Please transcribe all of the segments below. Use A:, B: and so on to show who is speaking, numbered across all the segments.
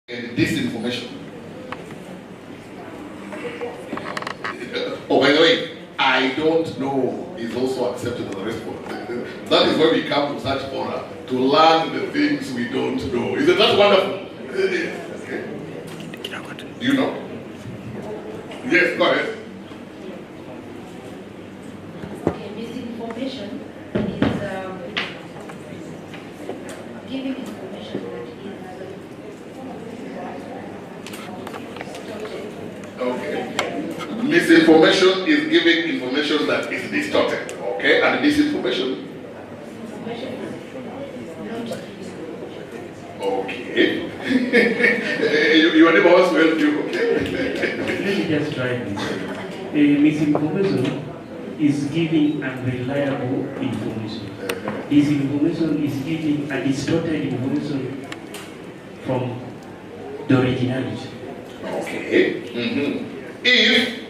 A: and disinformation. Oh, by the way, I don't know is also accepted as a response. That is why we come to such fora, to learn the things we don't know. Isn't that wonderful? Okay. Do you know? Yes, go ahead.
B: Okay, misinformation is giving information that is
A: Okay. Misinformation is giving information that is distorted. Okay, and disinformation. Okay. Your neighbor wants to help you. Okay.
C: Let me just try this. Misinformation is giving unreliable information. Disinformation is giving a distorted information from the originality.
A: Okay. If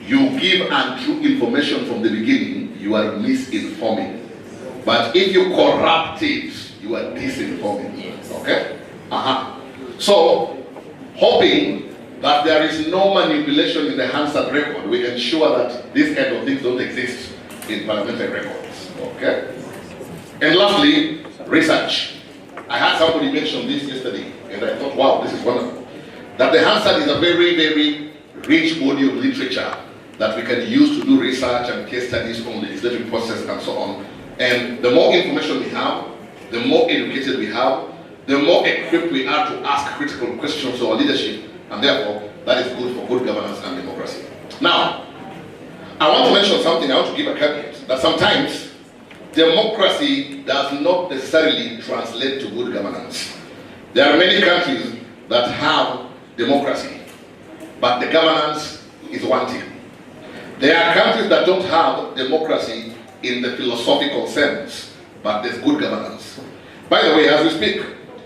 A: you give untrue information from the beginning, you are misinforming. But if you corrupt it, you are disinforming. Okay? So, hoping that there is no manipulation in the Hansard record, we ensure that this kind of things don't exist in parliamentary records. Okay? And lastly, research. I had somebody mention this yesterday, and I thought, wow, this is wonderful. That the Hansard is a very, very rich body of literature that we can use to do research and case studies on the legislative process and so on. And the more information we have, the more educated we have, the more equipped we are to ask critical questions to our leadership, and therefore, that is good for good governance and democracy. Now, I want to mention something, I want to give a caveat, that sometimes democracy does not necessarily translate to good governance. There are many countries that have democracy, but the governance is wanting. There are countries that don't have democracy in the philosophical sense, but there's good governance. By the way, as we speak,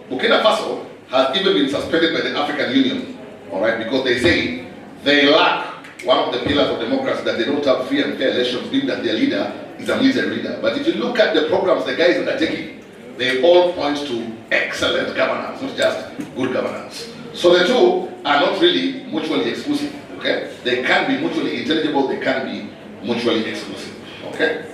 A: Burkina Faso has even been suspended by the African Union, all right, because they say they lack one of the pillars of democracy, that they don't have free and fair elections, being that their leader is a military leader. But if you look at the programs the guys are undertaking, they all point to excellent governance, not just good governance. So the two are not really mutually exclusive, okay? They can be mutually intelligible, they can be mutually exclusive, okay?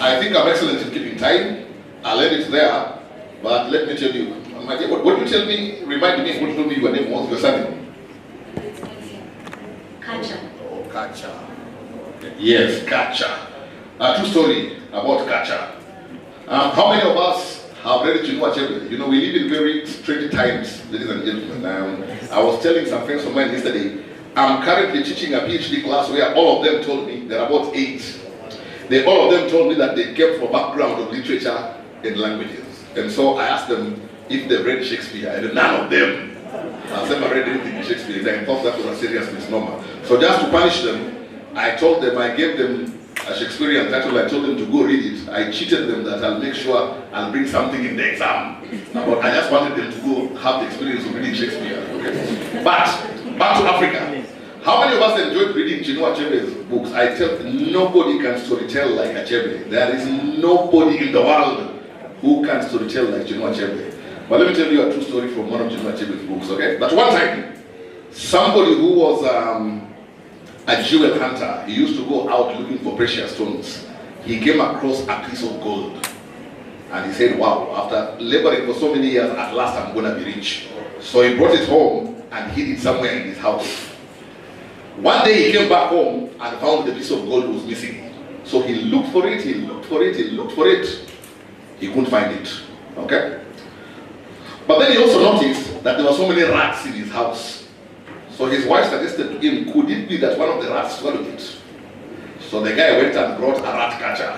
A: I think I'm excellent in keeping time. I'll end it there, but let me tell you, what you tell me, remind me, what you told me your name was, your surname?
B: Kacha.
A: Oh, Kacha. Okay. Yes, Kacha. A true story about Kacha. How many of us have read Chinua Achebe? You know, we live in very strange times, ladies and gentlemen. I was telling some friends of mine yesterday, I'm currently teaching a PhD class where all of them told me, there are about 8. All of them told me that they came from a background of literature and languages. And so I asked them if they read Shakespeare, and none of them has ever read anything in Shakespeare. They thought that was a serious misnomer. So just to punish them, I told them, I gave them a Shakespearean title, I told them to go read it. I cheated them that I'll make sure I'll bring something in the exam. But I just wanted them to go have the experience of reading Shakespeare. Okay? But, back to Africa. How many of us enjoyed reading Chinua Achebe's books? I tell you, nobody can storytell like Achebe. There is nobody in the world who can storytell like Chinua Achebe. But let me tell you a true story from one of Chinua Achebe's books, okay? That one time, somebody who was a jewel hunter, he used to go out looking for precious stones. He came across a piece of gold. And he said, wow, after laboring for so many years, at last I'm going to be rich. So he brought it home and hid it somewhere in his house. One day he came back home and found the piece of gold was missing. So he looked for it, he looked for it, he looked for it. He couldn't find it, okay? But then he also noticed that there were so many rats in his house. So his wife suggested to him, could it be that one of the rats swallowed it? So the guy went and brought a rat catcher.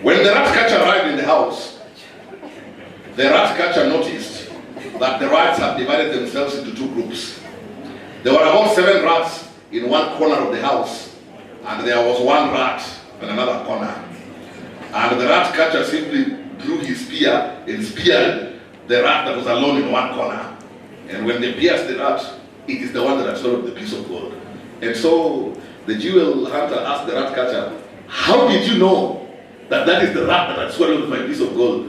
A: When the rat catcher arrived in the house, the rat catcher noticed that the rats had divided themselves into 2 groups. There were about 7 rats in one corner of the house, and there was 1 rat in another corner. And the rat catcher simply drew his spear and speared the rat that was alone in one corner. And when they pierced the rat, it is the one that had swallowed the piece of gold. And so the jewel hunter asked the rat catcher, how did you know that that is the rat that had swallowed my piece of gold?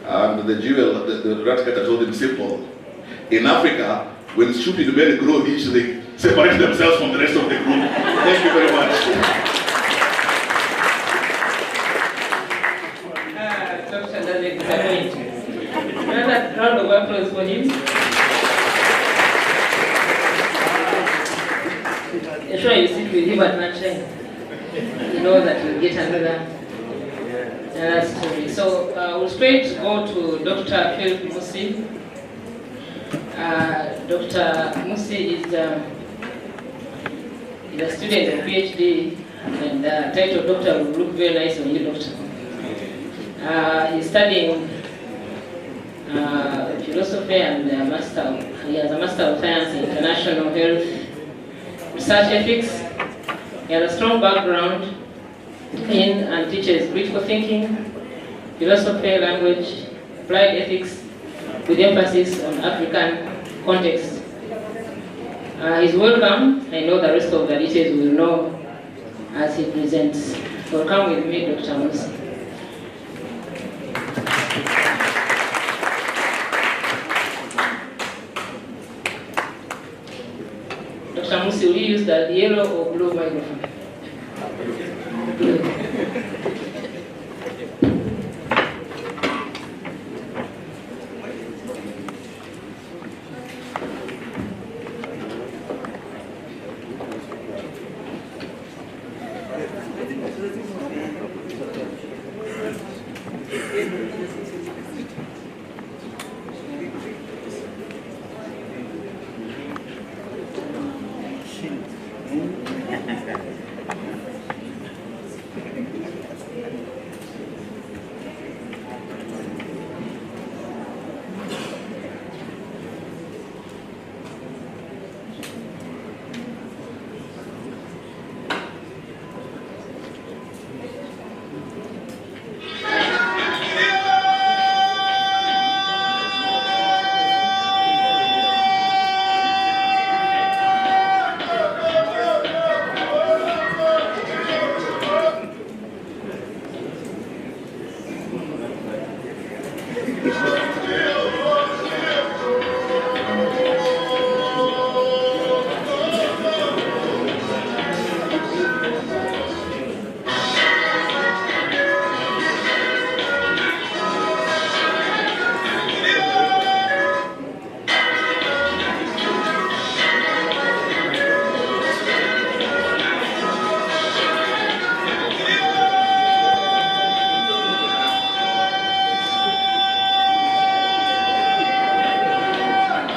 A: And the jewel, the rat cutter told him simple. In Africa, when stupid men grow rich, they separate themselves from the rest of the group. Thank you very much.
D: Dr. David disappointed. Another round of applause for him. I'm sure you sit with him at lunchtime. You know that you'll get another story. So we'll straight go to Dr. Philip Musi. Dr. Musi is a student of PhD, and the title doctor will look very nice on you, doctor. He's studying philosophy and he has a Master of Science in International Health Research Ethics. He has a strong background in and teaches critical thinking, philosophy, language, applied ethics, with emphasis on African context. He's welcome. I know the rest of the details we will know as he presents. Welcome with me, Dr. Musi. Dr. Musi, will you use the yellow or blue microphone? Blue.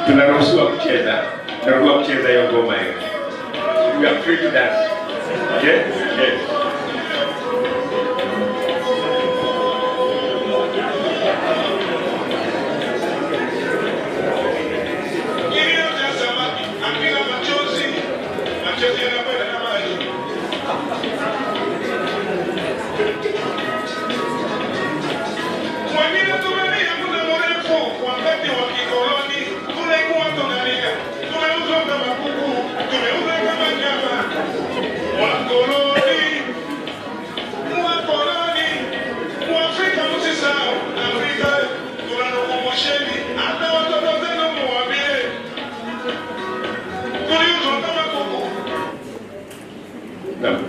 E: Tunaruhusiwa kucheza hiyo ngoma hiyo. We are free to dance. Yes? Yes.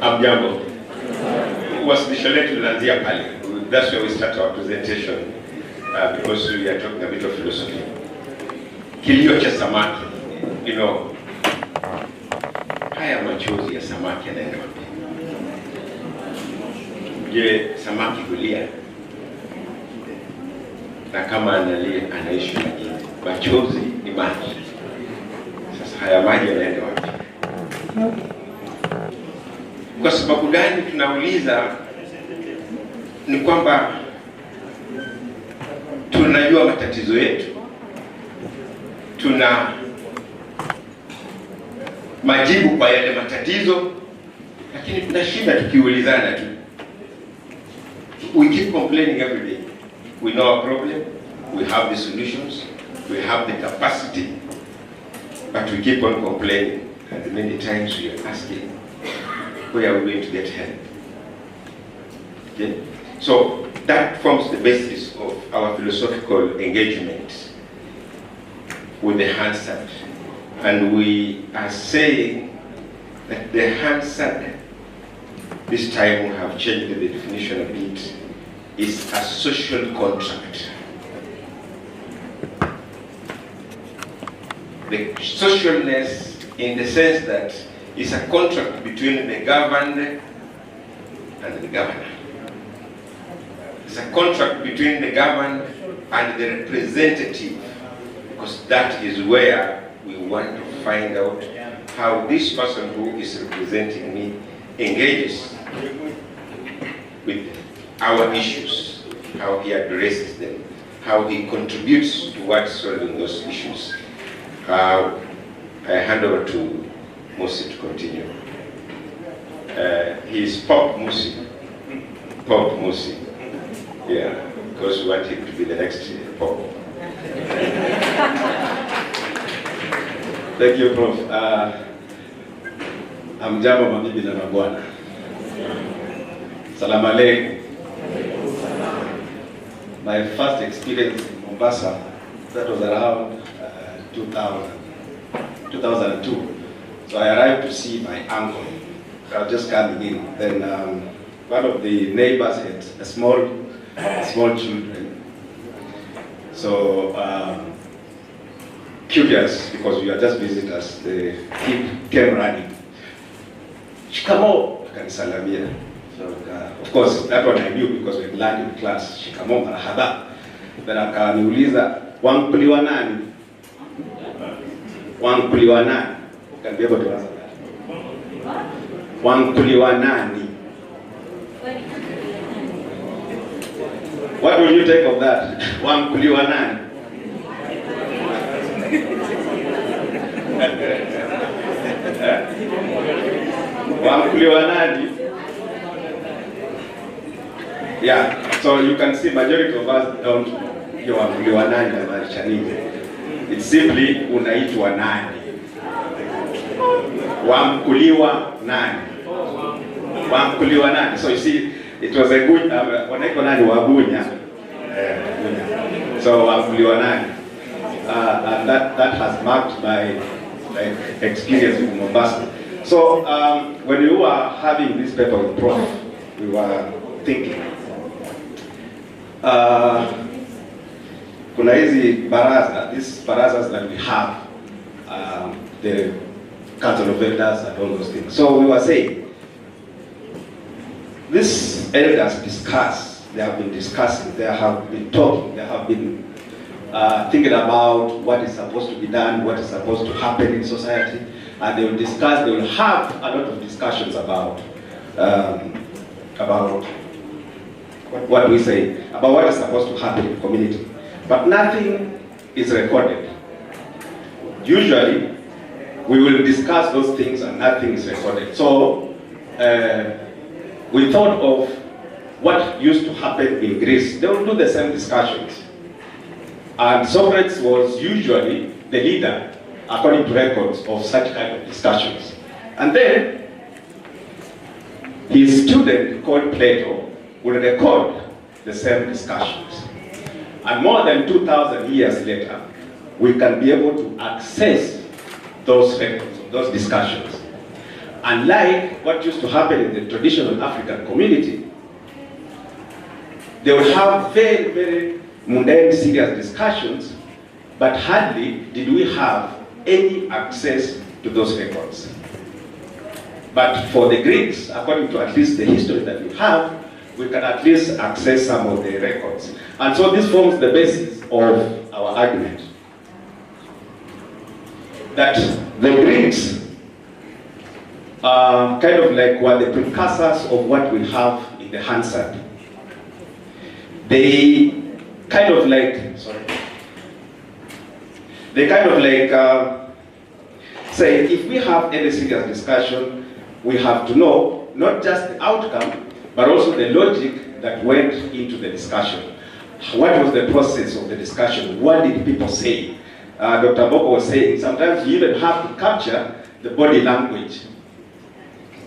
E: Amjambo. Wasilisho letu linaanzia pale. That's where we start our presentation because we are talking a bit of philosophy. Kilio cha samaki. You know, haya machozi ya samaki yanaenda wapi? Je, samaki hulia? Na kama analia anaishi majini. Machozi ni maji. Sasa haya maji yanaenda wapi? Kwa sababu gani tunauliza? Ni kwamba tunajua matatizo yetu, tuna majibu kwa yale matatizo, lakini tunashinda tukiulizana tu. We keep complaining every day. We know our problem, we have the solutions, we have the capacity, but we keep on complaining, and many times we are asking, where are we going to get help? Okay? So that forms the basis of our philosophical engagement with the Hansard. And we are saying that the Hansard, this time we have changed the definition a bit, is a social contract. The socialness in the sense that it's a contract between the governed and the governor. It's a contract between the governed and the representative, because that is where we want to find out how this person who is representing me engages with our issues, how he addresses them, how he contributes towards solving those issues. I hand over to Musi to continue. He is Pop Musi. Pop Musi. Yeah, because we want him to be the next Pop.
F: Thank you, Prof. Hamjambo mabibi na mabwana. Salamu alaikum. My first experience in Mombasa, that was around 2002. So I arrived to see my uncle. I was just coming in. Then one of the neighbors had a small children. So curious, because we are just visitors, the kid came running. Shikamo, akanisalamia. So of course that one I knew because we had learned in class. Shikamo marahaba. Then akaniuliza, wamkuliwa nani? Wamkuliwa nani? Can be able to answer that. Wamkuliwa nani? What will you take of that? Wamkuliwa nani? Wamkuliwa nani? Yeah, so you can see majority of us don't know wamkuliwa nani inamaanisha nini. It's simply unaitwa nani. Wamkuliwa nani? Wamkuliwa nani? So you see, it was a good, wanaitwa nani wabunya. So wamkuliwa nani? And that has marked my experience in Mombasa. So when we were having this paper with Prof, we were thinking, kuna hizi baraza, these barazas that we have, the council of elders and all those things. So we were saying, these elders discuss, they have been discussing, they have been talking, they have been thinking about what is supposed to be done, what is supposed to happen in society, and they will discuss, they will have a lot of discussions about what we say, about what is supposed to happen in the community. But nothing is recorded. Usually, we will discuss those things and nothing is recorded. So, we thought of what used to happen in Greece. They will do the same discussions. And Socrates was usually the leader, according to records, of such kind of discussions. And then, his student called Plato would record the same discussions. And more than 2,000 years later, we can be able to access those records, those discussions. Unlike what used to happen in the traditional African community, they would have very, very mundane, serious discussions, but hardly did we have any access to those records. But for the Greeks, according to at least the history that we have, we can at least access some of the records. And so this forms the basis of our argument. That the Greeks kind of like were the precursors of what we have in the Hansard. They kind of like, say, if we have any serious discussion, we have to know not just the outcome, but also the logic that went into the discussion. What was the process of the discussion? What did people say? Dr. Boko was saying, sometimes you even have to capture the body language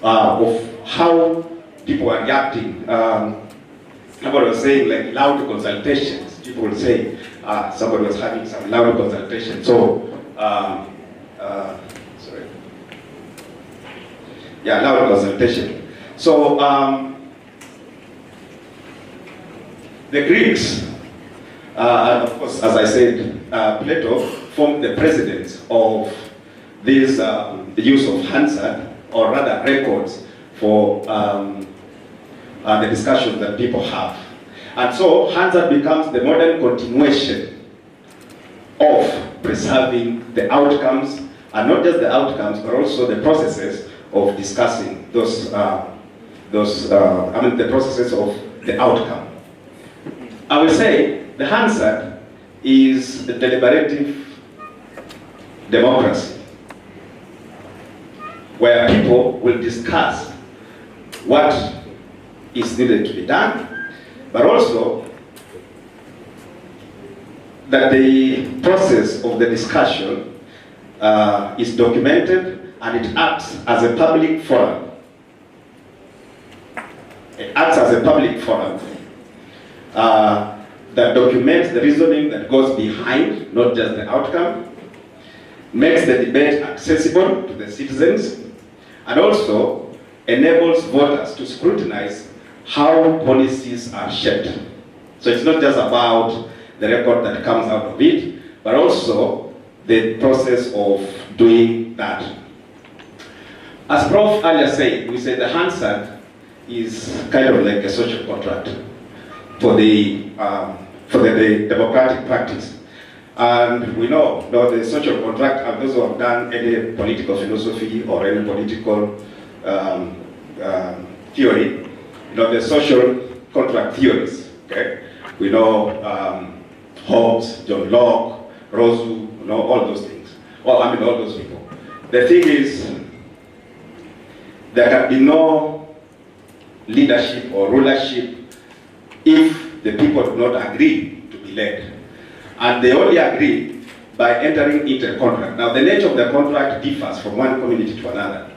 F: of how people are reacting. somebody was saying like loud consultations. People will say somebody was having some loud consultation. So, sorry. Yeah, loud consultation. So, the Greeks, and of course, as I said, Plato formed the precedents of this, the use of Hansard, or rather records, for the discussions that people have. And so Hansard becomes the modern continuation of preserving the outcomes, and not just the outcomes, but also the processes of discussing those, the processes of the outcome. I will say the Hansard is a deliberative democracy where people will discuss what is needed to be done, but also that the process of the discussion is documented and it acts as a public forum. It acts as a public forum that documents the reasoning that goes behind, not just the outcome, makes the debate accessible to the citizens, and also enables voters to scrutinize how policies are shaped. So it's not just about the record that comes out of it, but also the process of doing that. As Prof earlier said, we say the Hansard is kind of like a social contract for the democratic practice. And we know the social contract, and those who have done any political philosophy or any political theory, the social contract theories, okay? We know Hobbes, John Locke, Rousseau, all those things. Well, I mean, all those people. The thing is, there can be no leadership or rulership if the people do not agree to be led. And they only agree by entering into a contract. Now, the nature of the contract differs from one community to another.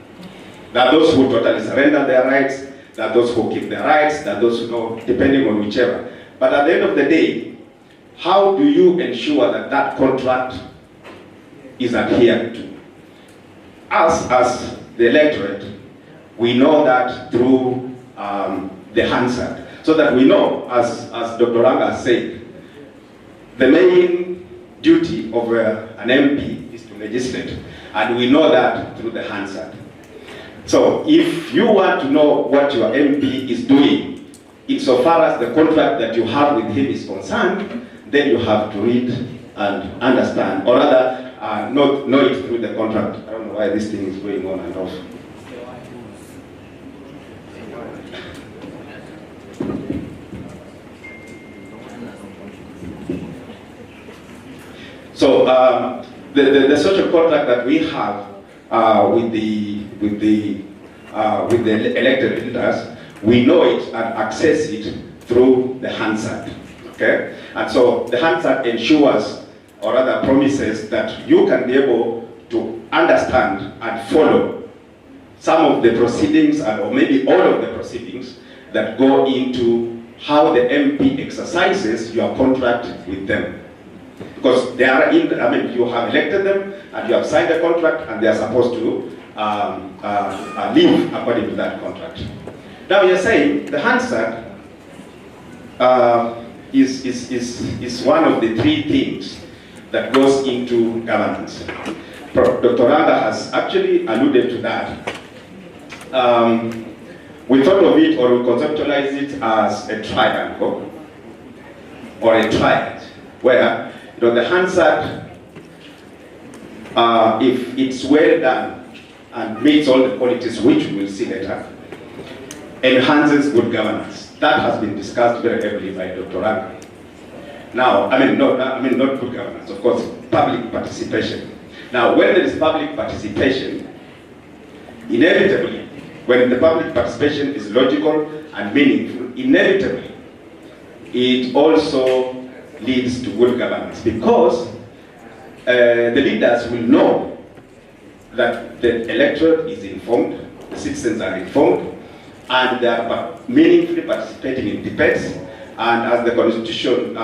F: There are those who totally surrender their rights, there are those who keep their rights, there are those who depending on whichever. But at the end of the day, how do you ensure that that contract is adhered to? Us, as the electorate, we know that through the Hansard. So that we know, as Dr. Anga said, the main duty of an MP is to legislate. And we know that through the Hansard. So if you want to know what your MP is doing, insofar as the contract that you have with him is concerned, then you have to read and understand, or rather, know it through the contract. I don't know why this thing is going on and off. So the social contract that we have with the elected leaders, we know it and access it through the Hansard. Okay, and so the Hansard ensures, or rather promises, that you can be able to understand and follow some of the proceedings, or maybe all of the proceedings that go into how the MP exercises your contract with them. Because they are you have elected them and you have signed a contract and they are supposed to live according to that contract. Now you're saying the Hansard is one of the three things that goes into governance. Dr. Ranga has actually alluded to that. We thought of it, or we conceptualize it as a triangle or a triad, where the Hansard, if it's well done and meets all the qualities which we will see later, enhances good governance. That has been discussed very heavily by Dr. Ranga. Now, not good governance, of course, public participation. Now, when there is public participation, inevitably, when the public participation is logical and meaningful, inevitably, it also leads to good governance, because the leaders will know that the electorate is informed, the citizens are informed, and they are meaningfully participating in debates, And as the Constitution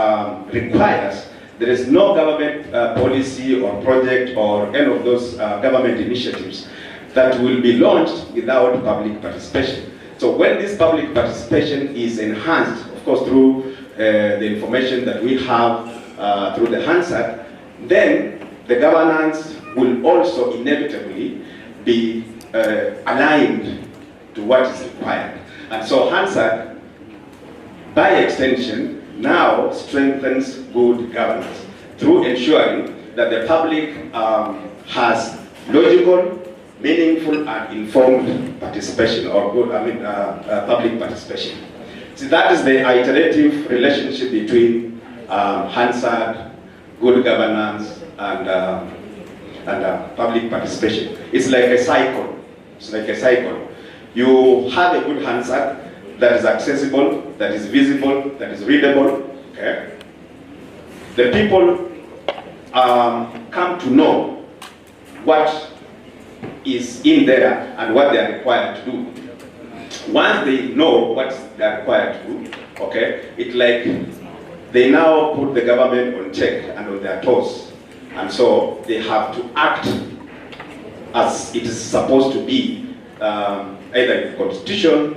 F: requires, there is no government policy or project or any of those government initiatives that will be launched without public participation. So when this public participation is enhanced, of course through the information that we have through the Hansard, then the governance will also inevitably be aligned to what is required. And so Hansard, by extension, now strengthens good governance through ensuring that the public has logical, meaningful, and informed participation, or good, public participation. So that is the iterative relationship between Hansard, good governance, and public participation. It's like a cycle. It's like a cycle. You have a good Hansard that is accessible, that is visible, that is readable. Okay? The people come to know what is in there and what they are required to do. Once they know what they are required to do, okay, it's like they now put the government on check and on their toes. And so they have to act as it is supposed to be, either in the Constitution,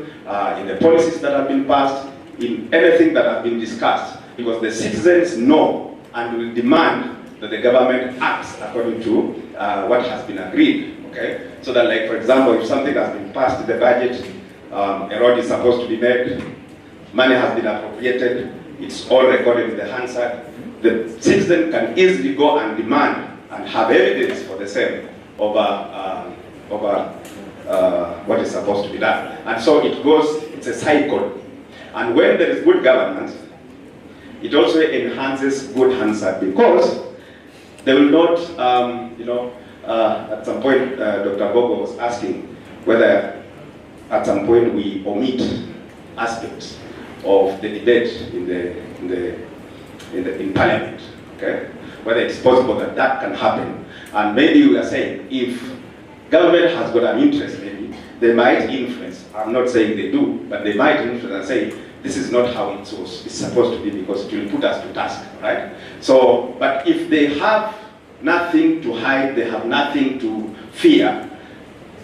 F: in the policies that have been passed, in anything that have been discussed, because the citizens know and will demand that the government acts according to what has been agreed. Okay, so that, like, for example, if something has been passed in the budget, a road is supposed to be made, money has been appropriated, it's all recorded in the Hansard, the citizen can easily go and demand and have evidence for the same over what is supposed to be done. And so it goes, it's a cycle. And when there is good governance, it also enhances good Hansard, because they will not, at some point, Dr. Bogo was asking whether at some point we omit aspects of the debate in Parliament, okay? Whether it's possible that that can happen. And maybe we are saying, if government has got an interest, maybe they might influence. I'm not saying they do, but they might influence and say, this is not how it's supposed to be, because it will put us to task, right? So, but if they have nothing to hide, they have nothing to fear,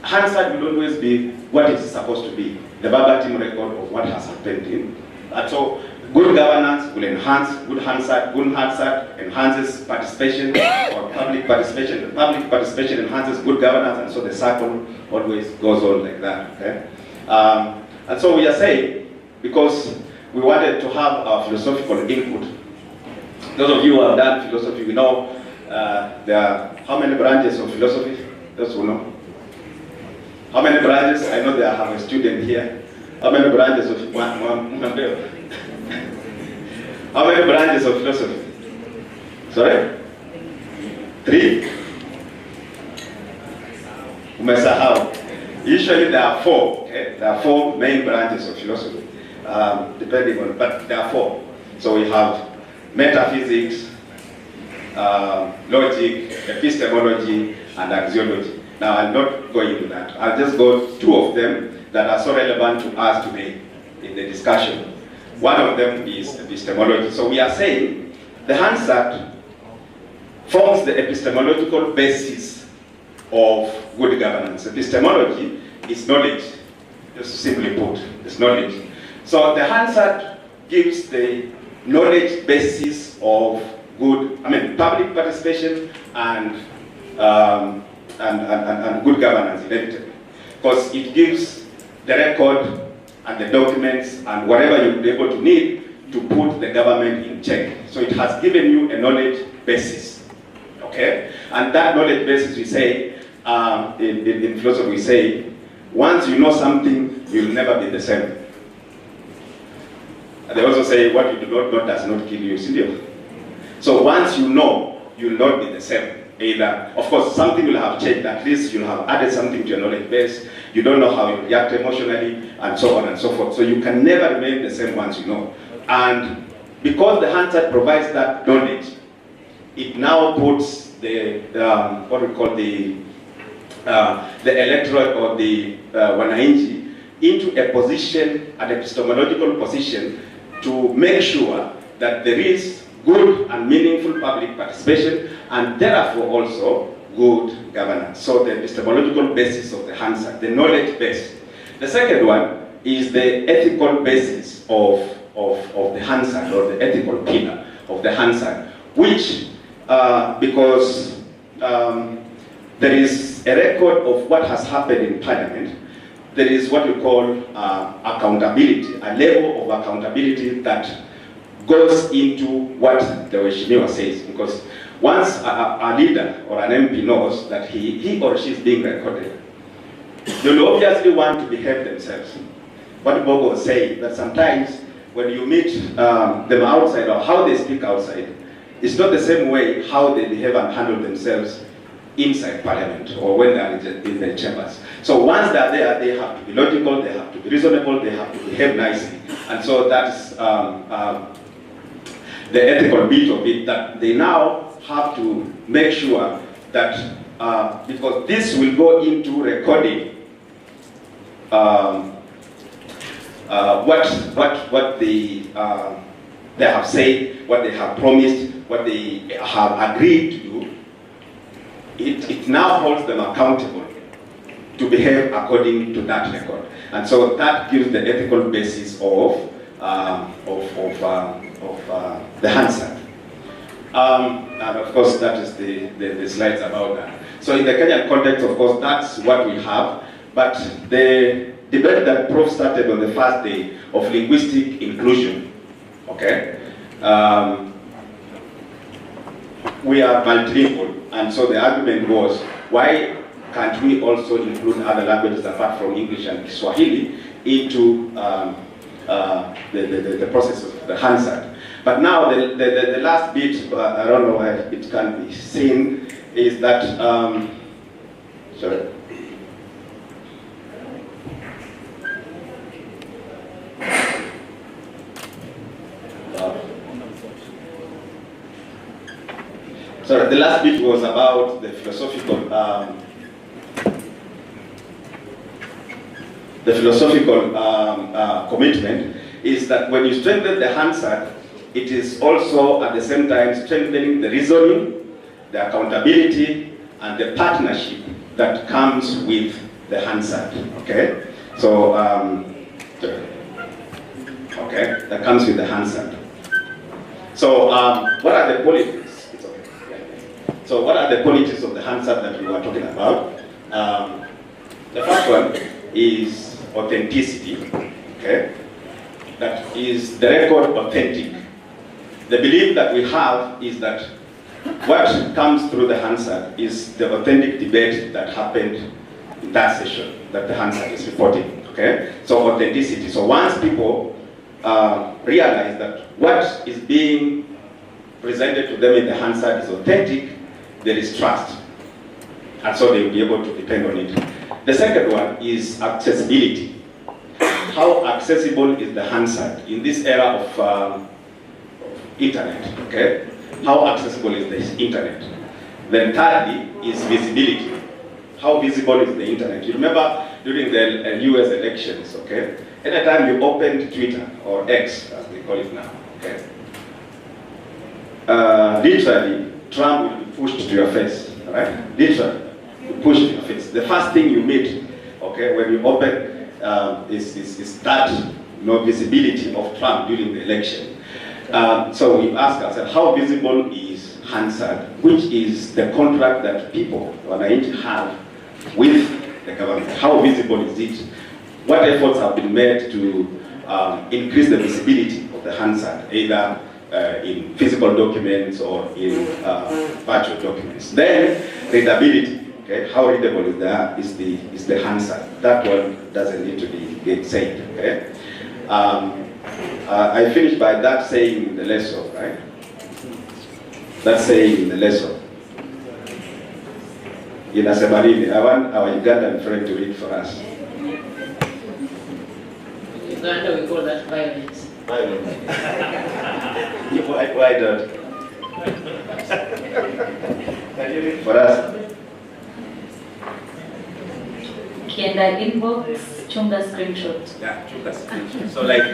F: Hansard will always be what it is supposed to be, the verbatim record of what has happened in. And so, good governance will enhance good Hansard enhances participation or public participation. The public participation enhances good governance, and so the cycle always goes on like that. Okay? And so we are saying, because we wanted to have a philosophical input. Those of you who have done philosophy, we know there are how many branches of philosophy? Those who know. How many branches? I know there have a student here. How many branches of How many branches of philosophy? Sorry? 3? Umesahau. Usually there are 4. Okay? There are 4 main branches of philosophy, depending on, but there are 4. So we have metaphysics, logic, epistemology, and axiology. Now I'll not go into that. I'll just go 2 of them that are so relevant to us today in the discussion. One of them is epistemology. So we are saying the Hansard forms the epistemological basis of good governance. Epistemology is knowledge, just simply put, it's knowledge. So the Hansard gives the knowledge basis of good, public participation and good governance inevitably, because it gives the record and the documents and whatever you'll be able to need to put the government in check. So it has given you a knowledge basis, okay? And that knowledge basis, we say, in philosophy we say, once you know something, you'll never be the same. And they also say, what you do not know does not kill you, see? So once you know, you'll not be the same. Either, of course, something will have changed. At least you'll have added something to your knowledge base. You don't know how you react emotionally, and so on and so forth. So you can never remain the same once you know. And because the Hansard provides that knowledge, it now puts the what we call the electorate or the wananchi into a position, an epistemological position, to make sure that there is good and meaningful public participation, and therefore also good governance. So the epistemological basis of the Hansard, the knowledge base. The second one is the ethical basis of the Hansard, or the ethical pillar of the Hansard, which, because there is a record of what has happened in Parliament, there is what we call accountability, a level of accountability that goes into what the Weshimiwa says. Because once a leader or an MP knows that he or she is being recorded, they will obviously want to behave themselves. What Bogo was saying, that sometimes when you meet them outside, or how they speak outside, it's not the same way how they behave and handle themselves inside Parliament or when they are in their chambers. So once they are there, they have to be logical, they have to be reasonable, they have to behave nicely. And so that's the ethical bit of it, that they now have to make sure that, because this will go into recording what they have said, what they have promised, what they have agreed to do. It now holds them accountable to behave according to that record, and so that gives the ethical basis of the Hansard. And of course, that is the slides about that. So in the Kenyan context, of course, that's what we have. But the debate that Prof started on the first day of linguistic inclusion, okay, we are multilingual, and so the argument was, why can't we also include other languages apart from English and Swahili into the process of the Hansard? But now the last bit, I don't know why it can be seen, is that, sorry. So the last bit was about the philosophical commitment, is that when you strengthen the Hansard, it is also at the same time strengthening the reasoning, the accountability, and the partnership that comes with the Hansard. Okay, so okay, that comes with the Hansard. So what are the politics? So what are the qualities of the Hansard that we were talking about? The first one is authenticity, okay? That is the record authentic. The belief that we have is that what comes through the Hansard is the authentic debate that happened in that session that the Hansard is reporting, okay? So authenticity. So once people realize that what is being presented to them in the Hansard is authentic, there is trust, and so they will be able to depend on it. The second one is accessibility. How accessible is the Hansard in this era of internet, okay? How accessible is the internet? Then thirdly is visibility. How visible is the internet? You remember during the US elections, okay? Anytime you opened Twitter, or X as they call it now, okay? Literally, Trump will be pushed to your face, right? Literally, pushed to your face. The first thing you meet, okay, when you open is that visibility of Trump during the election. So we ask ourselves, how visible is Hansard, which is the contract that people have with the government? How visible is it? What efforts have been made to increase the visibility of the Hansard, either in physical documents or in virtual documents? Then readability. Okay, how readable is the Hansard? That one doesn't need to be said. Okay, I finished by that saying in the lesson, right? That saying in the lesson. In Asemalini, I want our Ugandan friend to read for us.
D: In Uganda, we call that violence.
F: Violence. Why not? Can you read for us?
D: Kienda inbox, chunga screenshot.
F: Yeah, chunga screenshot. So like,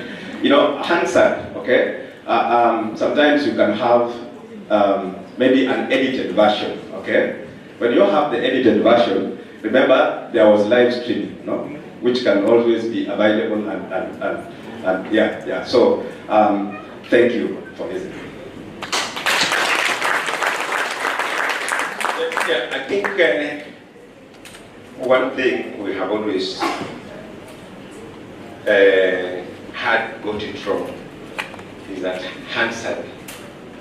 F: you know, Hansard, okay? Sometimes you can have maybe an edited version, okay? When you have the edited version, remember there was live streaming, no? Which can always be available and yeah. So thank you for listening.
E: Yeah, I think one thing we have always had got it wrong is that Hansard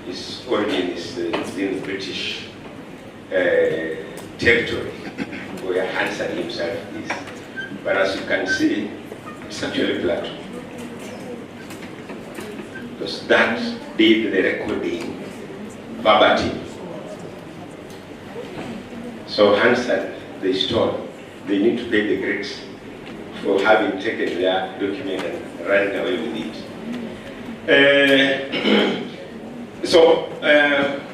E: is origin is in British territory where Hansard himself is. But as you can see, it's actually Plato. Because that did the recording verbatim. So Hansard, they stole. They need to pay the Greeks for having taken their document and running away with it. So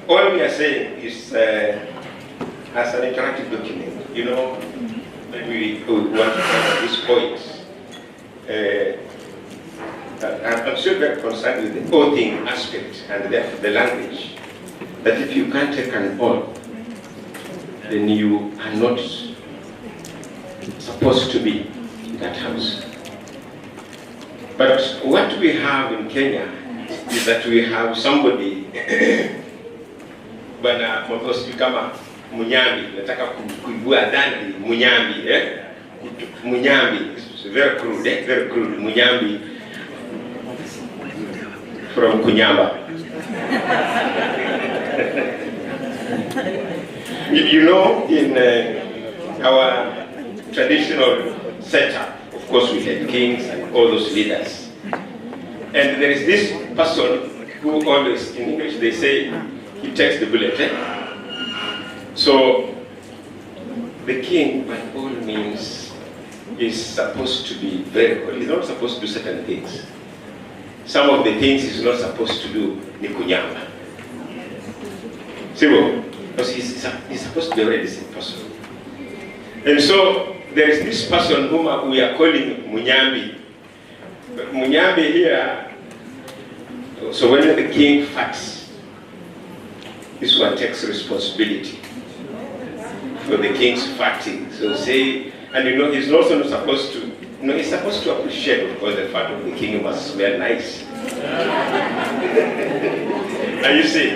E: all we are saying is as an interactive document, you know, maybe we want to come at this point. I'm still very concerned with the oathing aspect and the language. That if you can't take an oath, then you are not supposed to be in that house. But what we have in Kenya is that we have somebody, bwana mwangosi kama Munyambi, nataka kuibua dhambi Munyambi, Munyambi, it's very crude, very crude, Munyambi from Kunyamba. You know, in our traditional setup, of course we had kings and all those leaders. And there is this person who always, in English they say, he takes the bullet. So, the king, by all means, is supposed to be very good. He's not supposed to do certain things. Some of the things he's not supposed to do, ni kunyamba. See what? Because he's supposed to be a very decent person. And so, there is this person whom we are calling Munyambi. Munyambi here, so when the king farts, this one takes responsibility for the king's farting. So say, and you know, he's also not supposed to, you know, he's supposed to appreciate, of course, the fact of the king must smell nice. And you see,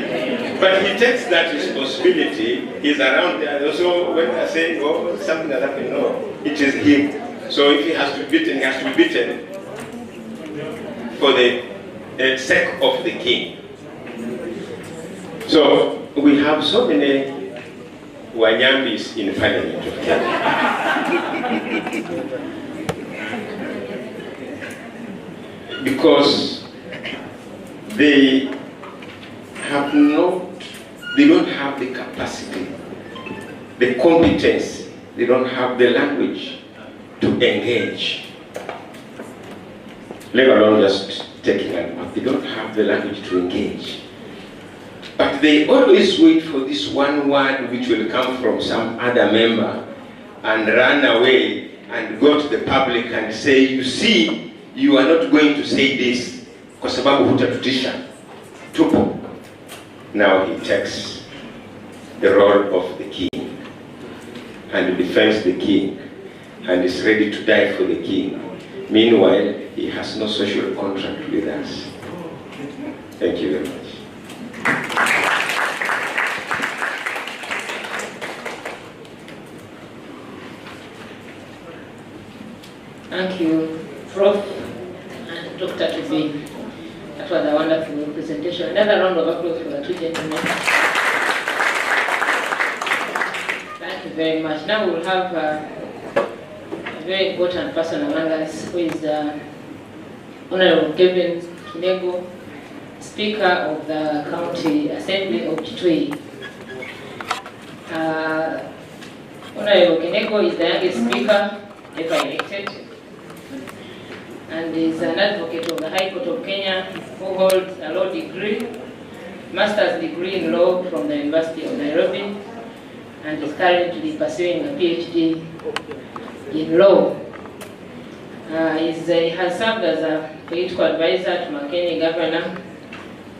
E: but he takes that responsibility, he's around there. So when they're saying, oh, something has happened, no, it is him. So if he has to be beaten, he has to be beaten for the sake of the king. So we have so many Wanyambis in Parliament of Kenya. Because they don't have the capacity, the competence, they don't have the language to engage. Let alone just taking an oath. They don't have the language to engage. But they always wait for this one word which will come from some other member and run away and go to the public and say, you see, you are not going to say this kwa sababu hutatutisha. Tupo. Now he takes the role of the king and defends the king and is ready to die for the king. Meanwhile, he has no social contract with us. Thank you very much.
D: Thank you, Prof. and Dr. Tubi. That was a wonderful presentation. Another round of applause for the two gentlemen. Thank you very much. Now we'll have a very important person among us who is Honorable Kevin Kinego, Speaker of the County Assembly of Kitui. Honorable Kinego is the youngest speaker ever elected, and is an advocate of the High Court of Kenya who holds a law degree, master's degree in law from the University of Nairobi, and is currently pursuing a PhD in law. He has served as a political advisor to Makeni Governor,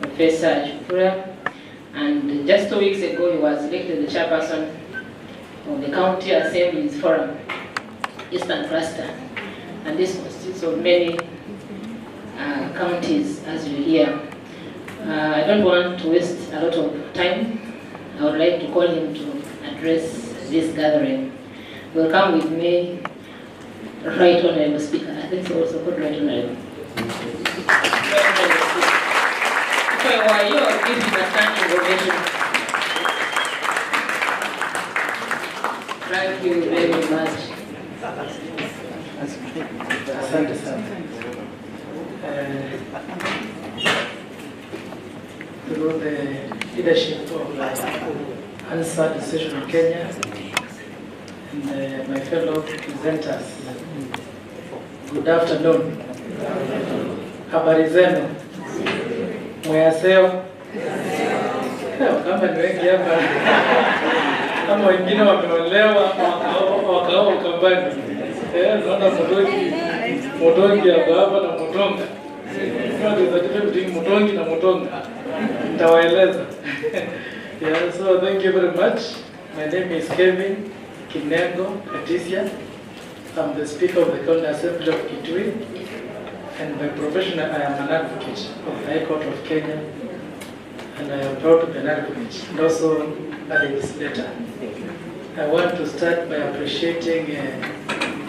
D: Professor Chukura, and just 2 weeks ago he was elected the chairperson of the County Assembly's Forum, Eastern Cluster, and this consists of many counties, as you hear. I don't want to waste a lot of time. I would like to call him to address this gathering. Will come with me, Right Honorable Speaker. I think so also called Right Honorable. So you are giving a standing ovation. Thank you very much.
G: Asante sana. Through the leadership of Hansard session in Kenya and my fellow presenters, good afternoon. Habari zenu? Mwaseo? Kama ni wengi hapa, kama wengine wameolewa wakao ukambani. Naona Mutongi hapa na Mutonga. There's a difference between Mutongi na Mutonga. Nitawaeleza. Yeah, so thank you very much. My name is Kevin Kinego Katisia. I'm the Speaker of the County Assembly of Kitui, and by profession I am an advocate of the High Court of Kenya, and I am proud to be an advocate and also a legislator. I want to start by appreciating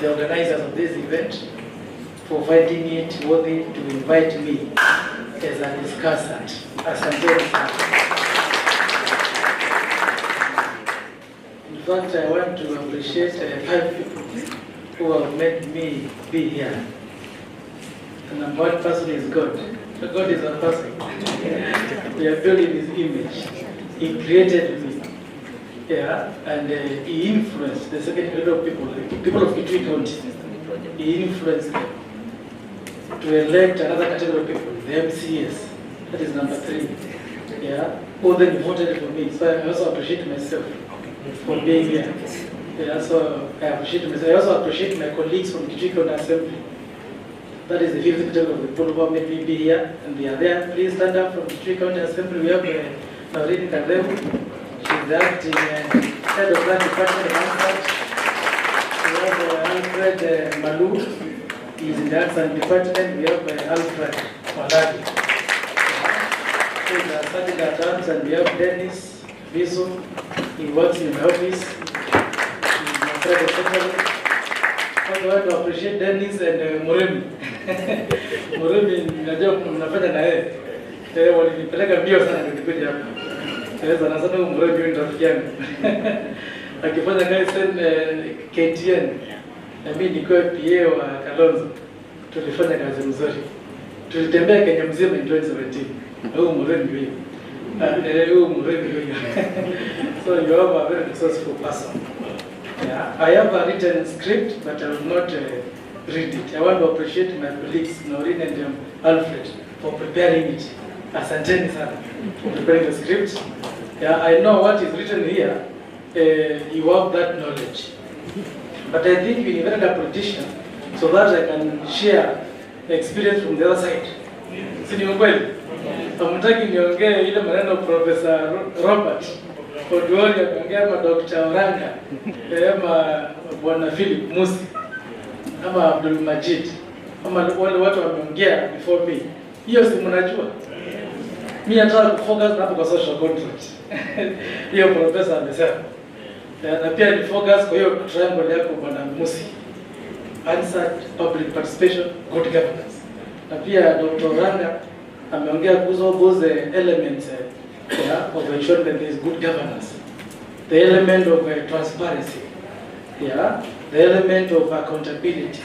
G: the organizers of this event for finding it worthy to invite me as a discussant. Asante sana. In fact, I want to appreciate 5 people who have made me be here. And number one person is God. God is a person. We are built in His image. He created me. Yeah, and he influenced the second group of people of Kitui County. He influenced them to elect another category of people, the MCS. That is number 3. Yeah, all then voted for me. So I also appreciate myself for being here. Yeah, so I appreciate myself. I also appreciate my colleagues from Kitui County Assembly. That is the 5th category of the people who have made me be here, and they are there. Please stand up from Kitui County Assembly. We have Naurini Kadevu. She's the acting head of that department of Hansard. We have Alfred Malu. He's in the Hansard department. We have Alfred Malagi. He's a sergeant at arms, and we have Dennis Biso. He works in the office. He's my private secretary. I want to appreciate Dennis and Muremi. Muremi, najua mnafanya na yeye. Walinipeleka mbio sana nilikuja hapa. Sasa nasema Muremi ndio rafiki yangu. Akifanya kazi KTN. Na mimi nilikuwa PA wa Kalonzo. Tulifanya kazi nzuri. Tulitembea Kenya mzima in 2017. Huyu Muremi huyo. Huyu Muremi huyo. So you have a very successful person. Yeah, I have a written script, but I will not read it. I want to appreciate my colleagues, Noreen and Alfred, for preparing it. Asanteni sana for preparing the script. Yeah, I know what is written here. You have that knowledge. But I think we needed a politician so that I can share the experience from the other side. Sini ukweli? Hamtaki niongee ile maneno Professor Robert Oduori ameongea ama Dr. Oranga, ama Bwana Philip Musi, ama Abdul Majid, ama wale watu wameongea before me. Hiyo si mnajua. Mimi nataka kufocus hapo kwa social contract. Hiyo professor amesema. Na pia ni focus kwa hiyo triangle yako Bwana Musi. Hansard, public participation, good governance. Na pia Dr. Oranga ameongea kuhusu the elements of ensuring that there is good governance. The element of transparency, the element of accountability.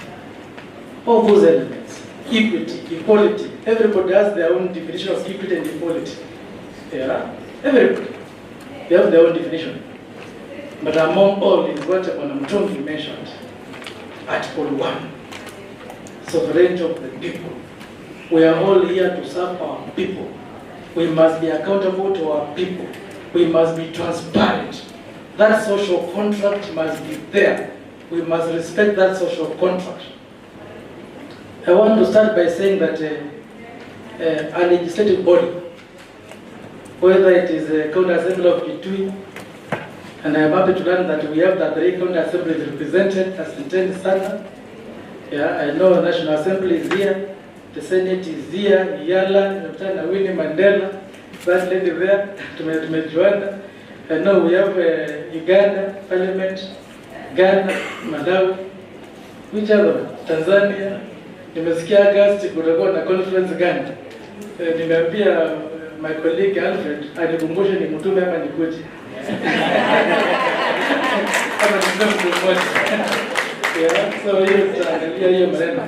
G: All those elements. Equity, equality. Everybody has their own definition of equity and equality. Everybody. They have their own definition. But among all is what Mutongi mentioned. Article 1. Sovereignty of the people. We are all here to serve our people. We must be accountable to our people. We must be transparent. That social contract must be there we must respect that social contract. I want to start by saying that a legislative body, whether it is a county assembly of Kitui, and I am happy to learn that we have the 3 county assemblies represented as intended standard. Yeah, I know the National Assembly is here, the Senate is here, Yala, Winnie Mandela, that lady there, tumejuana. I know we have Uganda, Parliament, Ghana, Malawi, which other? Tanzania. Nimesikia August kutakuwa na conference Ghana. Nimeambia my colleague Alfred anikumbushe ni mtume hapa nikuje. Kama nimekumbusha. Yeah, so hiyo maneno.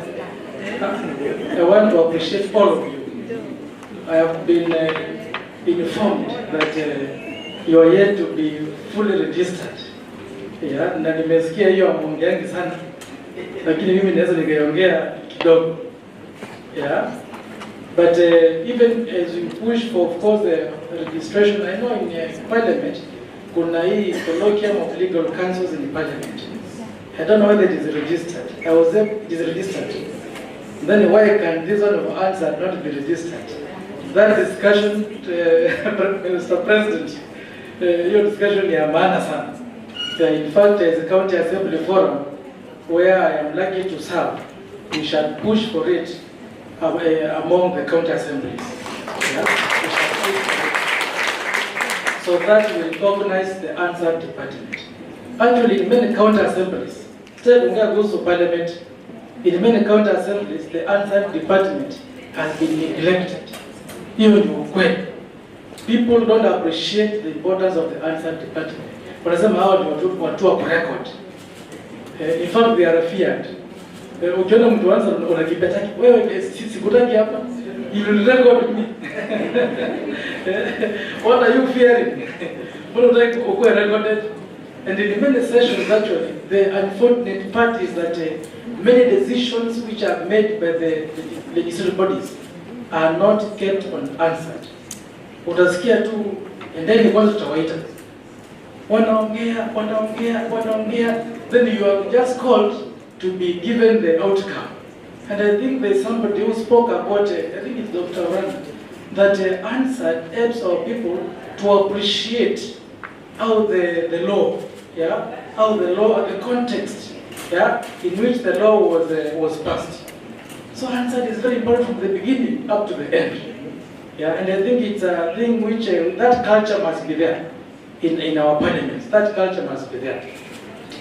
G: I want to appreciate all of you. I have been informed that you are yet to be fully registered. Yeah, na nimesikia hiyo amongeangi sana. Lakini mimi naweza nikaongea kidogo. Yeah. But even as we push for, of course, the registration, I know in Parliament, kuna hii colloquium of legal counsels in Parliament. I don't know whether it is registered. I was there, it is registered. Then why can this one of Hansard not be registered? That discussion, Mr. President, your discussion is maana sana. In fact, as a county assembly forum, where I am lucky to serve, we shall push for it among the county assemblies. Yeah? We shall push for it. So that we recognize the Hansard department. Actually, in many county assemblies, state goes to Parliament, in many county assemblies, the Hansard department has been neglected. Even when people don't appreciate the importance of the Hansard department. For example, how do you want to record? In fact, they are feared. Ukiona mtu anza unakipetaki, wewe sikutaki hapa, you will record me. What are you fearing? What would like to recorded? And in many sessions, actually, the unfortunate part is that many decisions which are made by the legislative bodies are not kept unanswered. Utasikia tu, and then kwanza tutawaita. Wanaongea, then you are just called to be given the outcome. And I think there's somebody who spoke about it, I think it's Dr. Rana, that Hansard helps our people to appreciate how the law, yeah, how the law, the context, yeah, in which the law was passed. So Hansard is very important from the beginning up to the end. Yeah, and I think it's a thing which, that culture must be there in our parliaments. That culture must be there.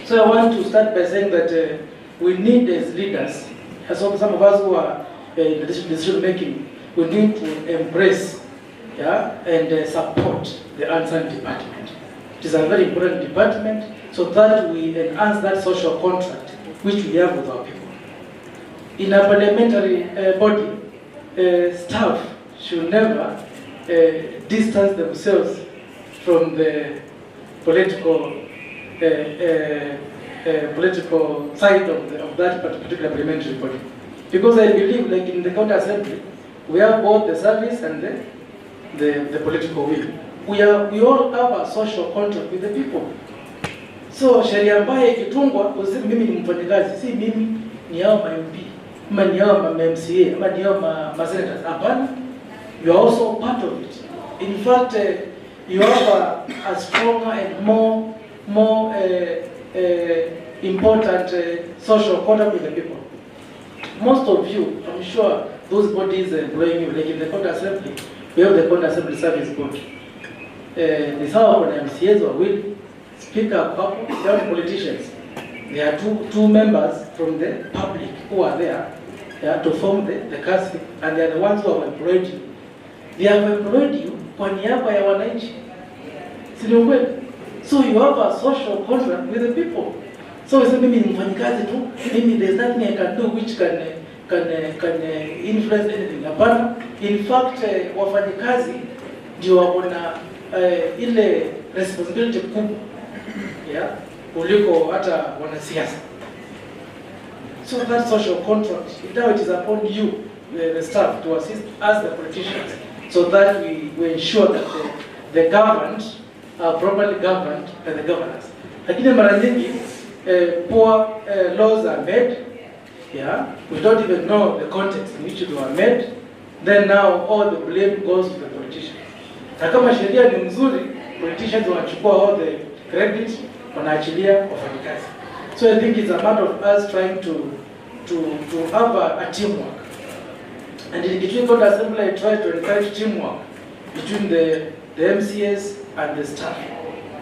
G: So I want to start by saying that we need as leaders, as some of us who are in decision making, we need to embrace, yeah, and support the Hansard department. It is a very important department so that we enhance that social contract which we have with our people. In a parliamentary body, staff should never distance themselves from the political side of that particular parliamentary body. Because I believe, like in the county assembly, we have both the service and the political will. We all have a social contract with the people. So sheria ambayo ikitungwa, useme mimi ni mfanyakazi, si mimi ni hao MP, ama ni hao MCA, ama ni hao senators. Hapana, you are also part of it. In fact, you have a stronger and more important social contract with the people. Most of you, I'm sure, those bodies employing you, like in the county assembly, we have the county assembly service board. The some MCAs or will speak up, they are politicians. There are two members from the public who are there to form the council, and they are the ones who have employed you. They have employed you kwa niaba ya wananchi. Si ndio kweli? So you have a social contract with the people. So we say mimi ni mfanyikazi tu, mimi there's nothing I can do which can influence anything. Hapana. In fact, wafanyikazi ndio wako na ile responsibility kubwa, yeah, kuliko hata wanasiasa. So that social contract, now it is upon you, the staff, to assist us, the politicians, so that we ensure that the governed are properly governed by the governors. Lakini mara nyingi poor laws are made, yeah, we don't even know the context in which they were made, then now all the blame goes to the politicians. Na kama sheria ni mzuri, politicians wanachukua all the credit, wanaachilia wafanyikazi. So I think it's a matter of us trying to have a teamwork. And in between God Assembly, I try to encourage teamwork between the MCS and the staff.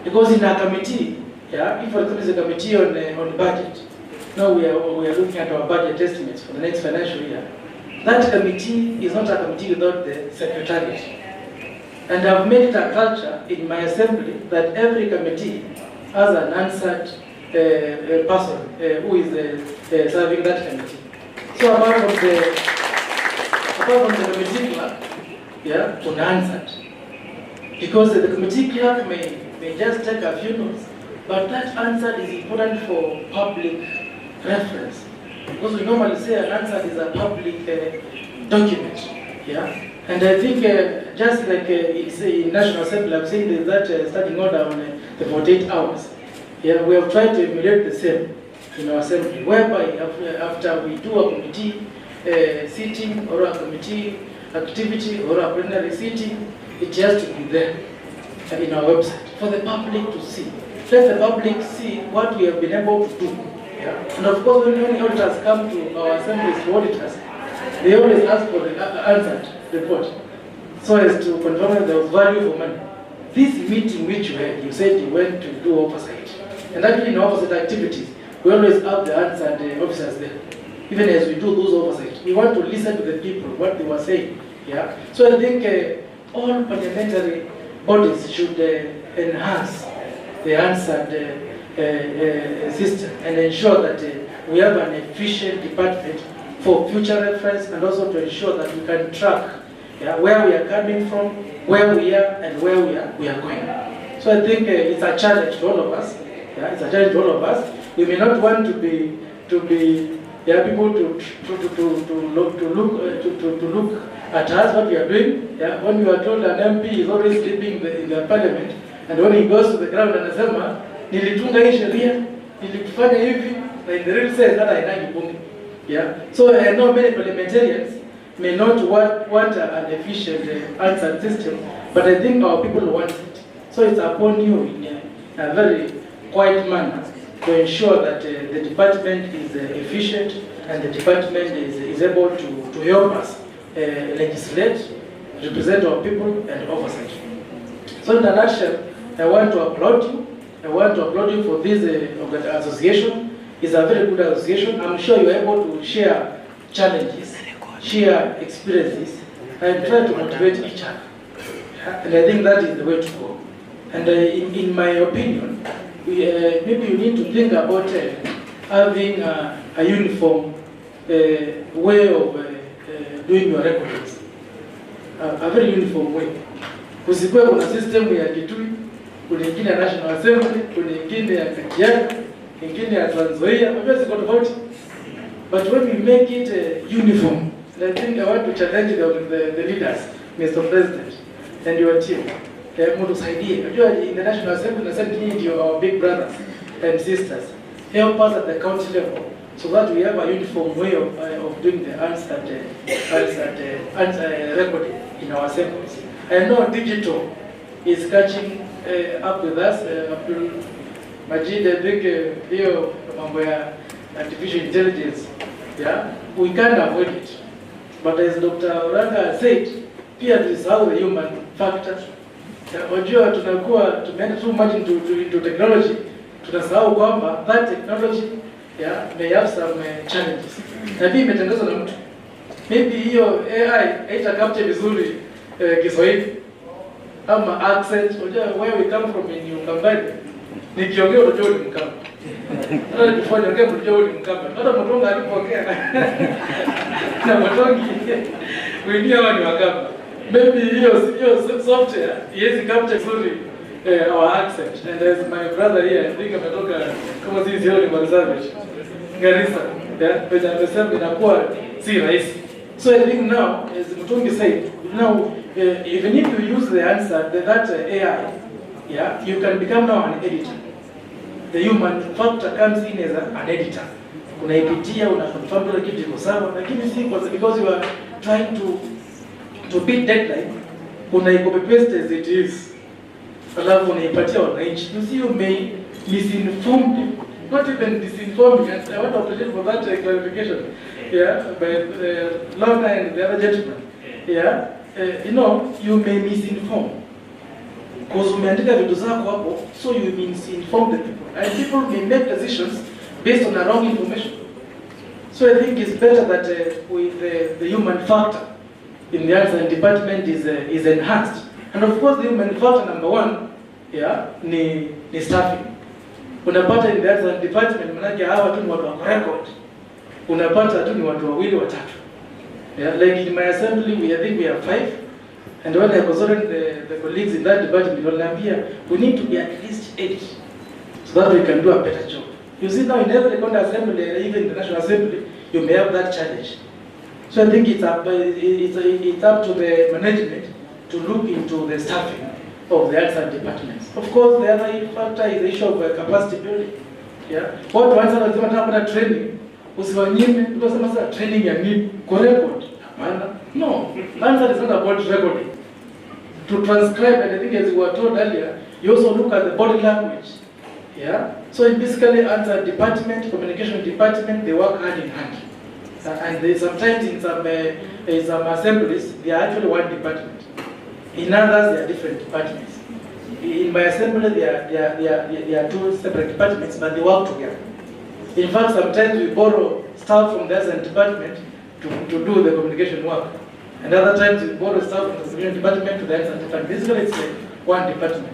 G: Because in a committee, yeah, if for example there's a committee on budget, now we are looking at our budget estimates for the next financial year. That committee is not a committee without the secretariat. And I've made it a culture in my assembly that every committee has an Hansard person who is serving that committee. So apart from the committee clerk, yeah, to Hansard. Because the committee clerk may just take a few notes, but that Hansard is important for public reference. Because we normally say an Hansard is a public document, yeah. And I think just like it's in National Assembly, I'm saying that starting order on the 48 hours, yeah, we have tried to emulate the same in our assembly, whereby after we do a committee sitting or a committee activity or a plenary sitting, it has to be there in our website for the public to see. Let the public see what we have been able to do. Yeah? And of course, when auditors come to our assemblies to auditors, they always ask for the Hansard report, so as to confirm that there was value for money. This meeting which you had, you said you went to do oversight. And actually in oversight activities, we always have the Hansard officers there. Even as we do those oversight, we want to listen to the people, what they were saying. Yeah? So I think all parliamentary bodies should enhance the Hansard system and ensure that we have an efficient department for future reference, and also to ensure that we can track, yeah, where we are coming from, where we are, and where we are going. So I think it's a challenge to all of us. Yeah, it's a challenge to all of us. We may not want to be yeah, people to look at us what we are doing. Yeah, when you are told an MP is always sleeping in the parliament, and when he goes to the ground and anasema nilitunga hii sheria, nilifanya hivi, na in the real sense that hainagi bunge. Yeah. So I know many parliamentarians may not want an efficient Hansard system, but I think our people want it. So it's upon you in a very quiet manner to ensure that the department is efficient and the department is able to help us legislate, represent our people, and oversight. So in a nutshell, I want to applaud you. I want to applaud you for this association. It's a very good association. I'm sure you're able to share challenges, share experiences, and try to motivate each other. And I think that is the way to go. And in my opinion, maybe you need to think about having a uniform way of doing your recordings. A very uniform way. Kusikuwe kuna system ya Kitui, kuna ingine ya National Assembly, kuna ingine ya Kajiado, ingine ya Trans Nzoia, maybe ziko tofauti. But when we make it uniform, I think I want to challenge the leaders, Mr. President, and your team. Mutusaidie. In the National Assembly, the Senate need your big brothers and sisters. Help us at the county level so that we have a uniform way of doing the Hansard recording in our assemblies. I know digital is catching up with us. Majid, I think hiyo mambo ya artificial intelligence, yeah, we can't avoid it. But as Dr. Oranga said, pia tusahau the human factor. Wajua tunakuwa tumeenda too much into technology, tunasahau kwamba that technology, yeah, may have some challenges. Na pia imetangazwa na mtu. Maybe hiyo AI haita capture vizuri Kiswahili ama accent. Wajua where we come from in Ukambani, nikiongea unajua ni Mkamba. Hata nikifanya ongea unajua ni Mkamba. Hata Mutonga alipokea. Na Mutongi wengine hawa ni Wakamba. Maybe hiyo software yes capture vizuri our accent. And as my brother here, I think ametoka kama sisi leo ni Marsabit, Garissa, yeah, but amesema inakuwa si rahisi. So I think now, as Mutongi said, now even if you use the answer that AI, yeah, you can become now an editor. the human factor comes in as an editor. Unaipitia, unaconfirm kila kitu iko sawa, lakini si because you are trying to beat deadline, unaicopy paste as it is. Alafu unaipatia wananchi. You see, you may misinform people, not even disinform. And I want to appreciate for that clarification. Yeah, by Lorna and the other gentleman. Yeah, you know, you may misinform. Because umeandika vitu zako hapo, so you misinform the people. And people may make decisions based on the wrong information. So I think it's better that with the human factor in the arts and department is enhanced. And of course the human factor number one, yeah, ni staffing. Unapata in the arts and department, manake hawa tu ni watu wa record. Unapata tu ni watu wawili watatu. Yeah, like in my assembly, I think we have 5. And when I consulted the colleagues in that department, we need to be at least 8, so that we can do a better job. You see now in every county assembly, even the National Assembly, you may have that challenge. So I think it's up to the management to look into the staffing of the arts and departments. Of course, the other factor is the issue of capacity building. Yeah, what once I was talking training, usiwanyime tunasema sasa training ya nini kwa record. No, Hansard is not about recording. To transcribe, and I think as we were told earlier, you also look at the body language. Yeah, so it basically Hansard department, communication department, they work hand in hand. And they, sometimes in some assemblies, they are actually one department. In others, they are different departments. In my assembly, they are 2 separate departments, but they work together. In fact, sometimes we borrow staff from the Hansard department to do the communication work. And other times we borrow staff from the communication department to the Hansard department. Basically, it's one department.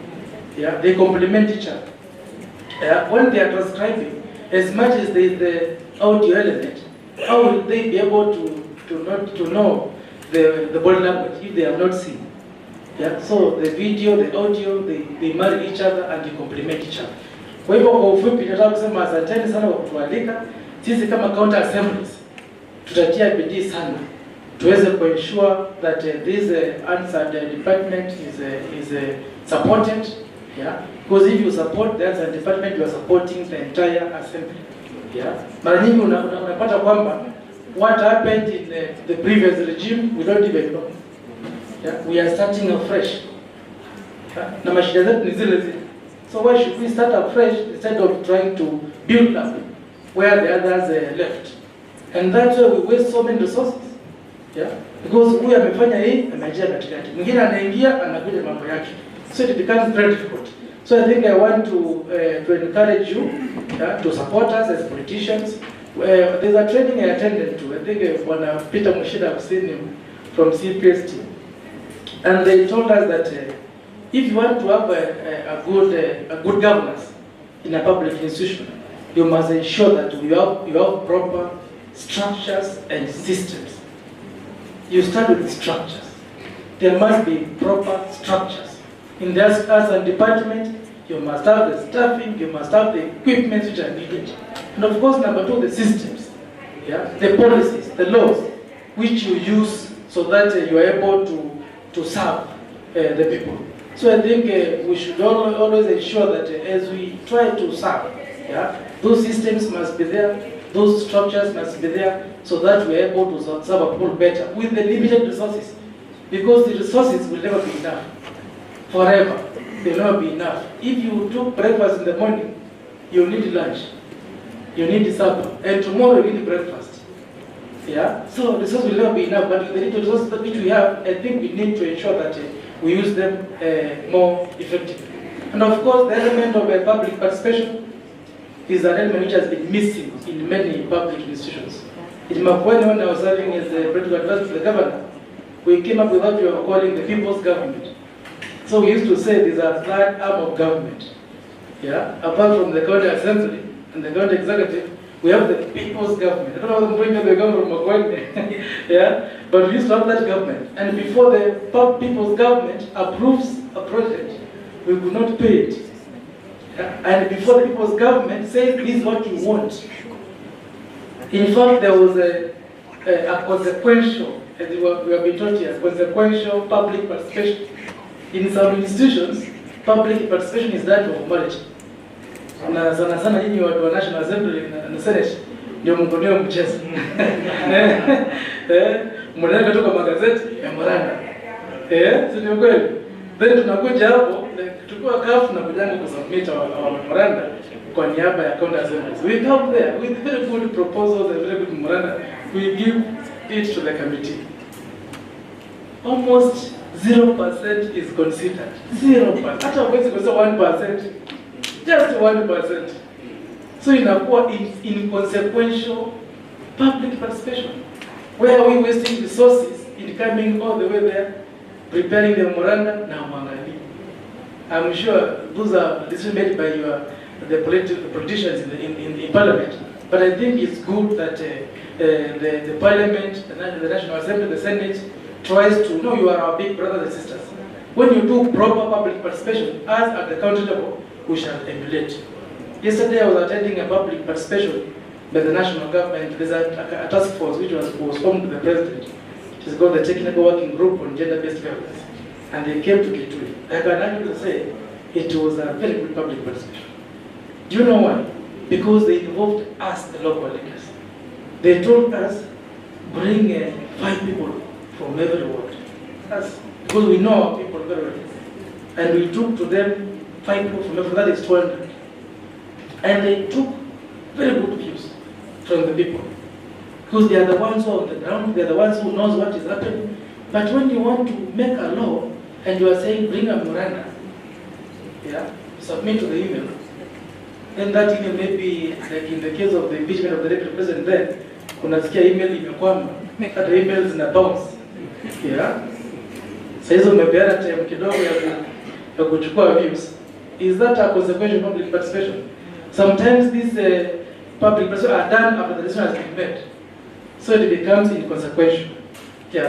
G: Yeah, they complement each other. When they are transcribing, as much as there is the audio element, how will they be able to know the body language if they have not seen? Yeah, so the video, the audio, they marry each other and they complement each other. Kwa hivyo kwa ufupi nataka kusema asanteni sana kwa kutualika. Sisi kama county assemblies tutatia bidii sana tuweze ensure that this Hansard department is supported. Yeah, because if you support the Hansard department, you are supporting the entire assembly. Yeah, mara nyingi unapata kwamba what happened in the previous regime we don't even know. Yeah, we are starting afresh. Na mashida zetu ni zile zile. So why should we start afresh instead of trying to build up where the others left? And that's why we waste so many resources. Yeah, because huyu amefanya hii, amejia katikati. Mwingine anaingia, anakuja mambo yake. So it becomes very difficult. So I think I want to encourage you to support us as politicians. There's a training I attended to. I think when Peter Mushida, I've seen him from CPST. And they told us that if you want to have a good governance in a public institution, you must ensure that you have proper structures and systems. You start with structures. There must be proper structures. In the arts and department, you must have the staffing, you must have the equipment which are needed. And of course, number 2, the systems. Yeah? The policies, the laws, which you use so that you are able to serve the people. So I think we should always ensure that as we try to serve, yeah, those systems must be there, those structures must be there, so that we are able to serve our people better with the limited resources. Because the resources will never be enough. Forever. They will never be enough. If you took breakfast in the morning, you need lunch, you need supper, and tomorrow you need breakfast. Yeah? So resources will never be enough, but with the little resources which we have, I think we need to ensure that we use them more effectively. And of course, the element of public participation is an element which has been missing in many public institutions. In Makwani, when I was serving as the political advisor to the governor, we came up with what we were calling the people's government. So we used to say there's a third arm of government. Yeah? Apart from the county assembly and the county executive, we have the people's government. I don't know what I'm going to the government from Makwani. Yeah? But we used to have that government. And before the people's government approves a project, we could not pay it. Yeah? And before the people's government says this is what you want. In fact, there was a consequential, as we have been taught here, consequential public participation. In some institutions, public participation is that of marriage. Na sana sana nyinyi watu wa National Assembly na Senate ndio mkoneo mchezo. Mnaenda kutoka magazeti memoranda. Si ndio kweli? Then tunakuja hapo tukiwa kafu na kujanga kusubmit our memoranda kwa niaba ya county assemblies. We come there with very good proposals and very good memoranda. We give it to the committee. Almost 0% is considered. 0%. Hata huwezi kusema 1%. Just 1%. So inakuwa inconsequential public participation. Where are we wasting resources in coming all the way there, preparing the memoranda na mwangali? I'm sure those are decisions made by the politicians in parliament. But I think it's good that the parliament, the National Assembly, the Senate tries to know you are our big brothers and sisters. When you do proper public participation, as at the county level, we shall emulate. Yesterday I was attending a public participation by the national government. There's a task force which was formed by the president. It is called the Technical Working Group on Gender-Based Violence. And they came to Kitui. I can actually say it was a very good public participation. Do you know why? Because they involved us, the local leaders. They told us, bring 5 people from every ward. That's because we know our people very well. And we took to them 5 people from every, that is 200. And they took very good views from the people. Because they are the ones who are on the ground, they are the ones who knows what is happening. But when you want to make a law, and you are saying bring a memoranda, submit to the email, then that email may be, like in the case of the impeachment of the deputy president then, unasikia email imekwama, hata emails na bounce. Sasa hizo umepeana time kidogo ya kuchukua views. Is that a consequential public participation? Sometimes these public participation are done after the decision has been made. So it becomes inconsequential.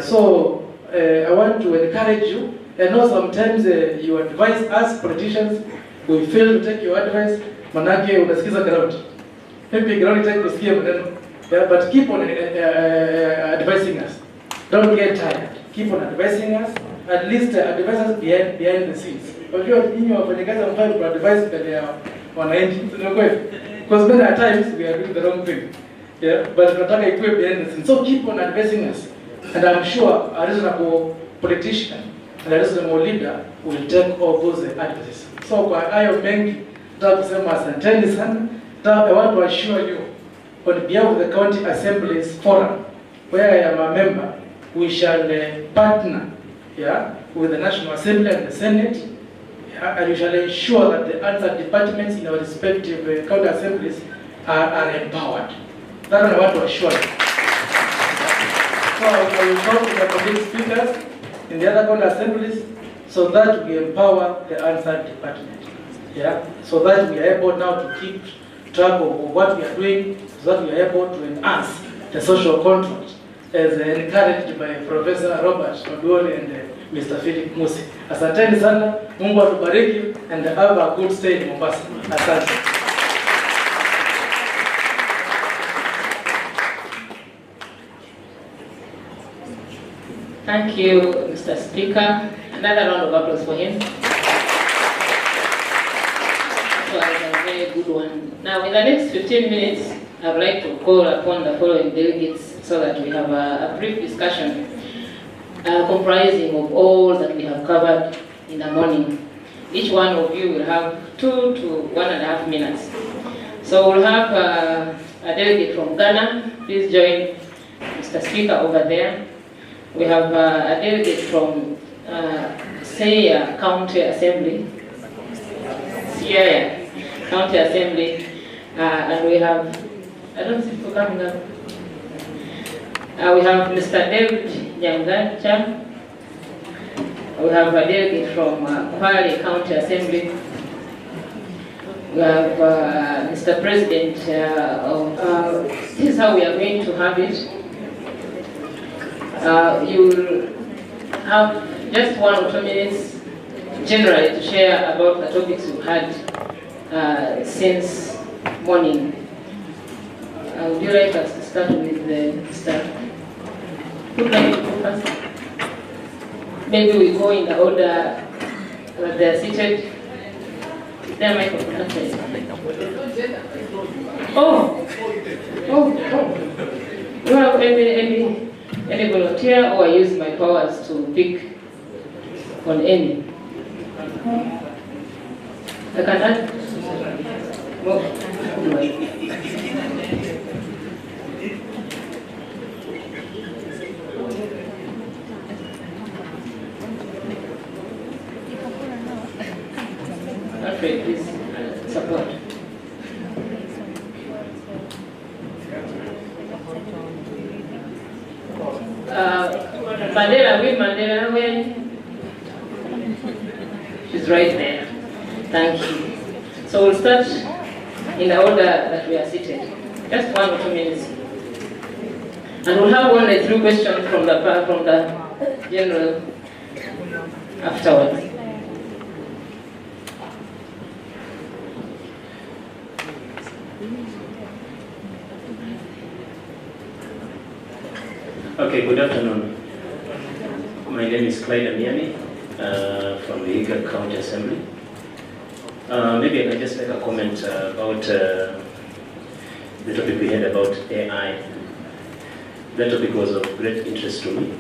G: So I want to encourage you. I know sometimes you advise us politicians, we fail to take your advice, manake unasikiza ground. Maybe ground itaki kusikia maneno. But keep on advising us. Don't get tired. Keep on advising us. At least advise us behind the scenes. Unajua nyinyi wafanyakazi mfano kwa advice mbele ya wananchi. Ndio kweli. Because many times we are doing the wrong thing. But tunataka ikuwe behind the scenes. So keep on advising us. And I'm sure a reasonable politician and a reasonable leader will take all those advices. So kwa hayo mengi, nataka kusema asanteni sana. I want to assure you, on behalf of the County Assembly's Forum, where I am a member, we shall partner with the National Assembly and the Senate, and we shall ensure that the other departments in our respective county assemblies are empowered. That one I want to assure you. So I will talk to the colleague speakers in the other county assemblies so that we empower the Hansard department. So that we are able now to keep track of what we are doing, so that we are able to enhance the social contract as encouraged by Professor Robert Odori and Mr. Philip Musi. Asanteni sana, Mungu atubariki, and have a good stay in Mombasa. Asante.
D: Thank you, Mr. Speaker. Another round of applause for him. That was a very good one. Now, in the next 15 minutes, I would like to call upon the following delegates so that we have a brief discussion comprising of all that we have covered in the morning. Each one of you will have 2 to 1.5 minutes. So we'll have a delegate from Ghana. Please join Mr. Speaker over there. We have a delegate from Siaya County Assembly. Siaya County Assembly. And we have, I don't see people coming up. We have Mr. David Nyangacha. We have a delegate from Kwale County Assembly. We have Mr. President. This is how we are going to have it. You will have just 1 or 2 minutes generally to share about the topics we've had since morning. Would you like us to start with the staff? Who would like to go first? Maybe we go in the order that they are seated. Is there a microphone? Oh. Do you have any volunteer, or I use my powers to pick on any? I can add more. Alfred, please support. Mandela, where? She's right there. Thank you. So we'll start in the order that we are seated. Just 1 or 2 minutes. And we'll have 1 or 2 questions from the general afterwards.
C: Okay, good afternoon. My name is Clyde Amiani from the Eagle County Assembly. Maybe I can just make a comment about the topic we had about AI. That topic was of great interest to me.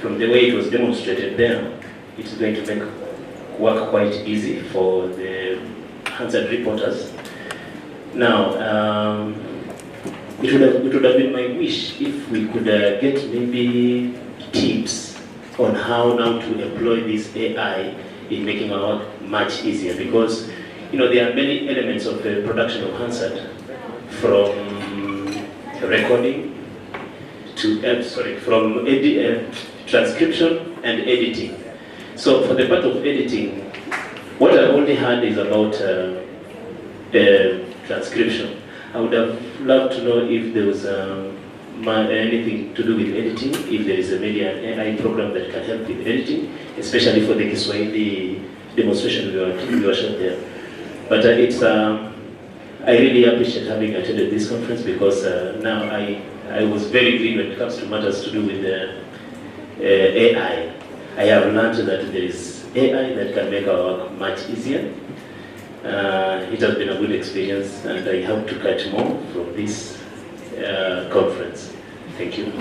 C: From the way it was demonstrated there, it's going to make work quite easy for the Hansard reporters. Now, it would have been my wish if we could get maybe tips on how now to employ this AI in making our work much easier, because there are many elements of the production of Hansard, from recording to from transcription and editing. So for the part of editing, what I only heard is about transcription. I would have loved to know if there was anything to do with editing, if there is maybe an AI program that can help with editing, especially for the Kiswahili demonstration we were showing there. But I really appreciate having attended this conference, because now I was very green when it comes to matters to do with AI. I have learned that there is AI that can make our work much easier. It has been a good experience, and I hope to catch more from this conference. Thank you.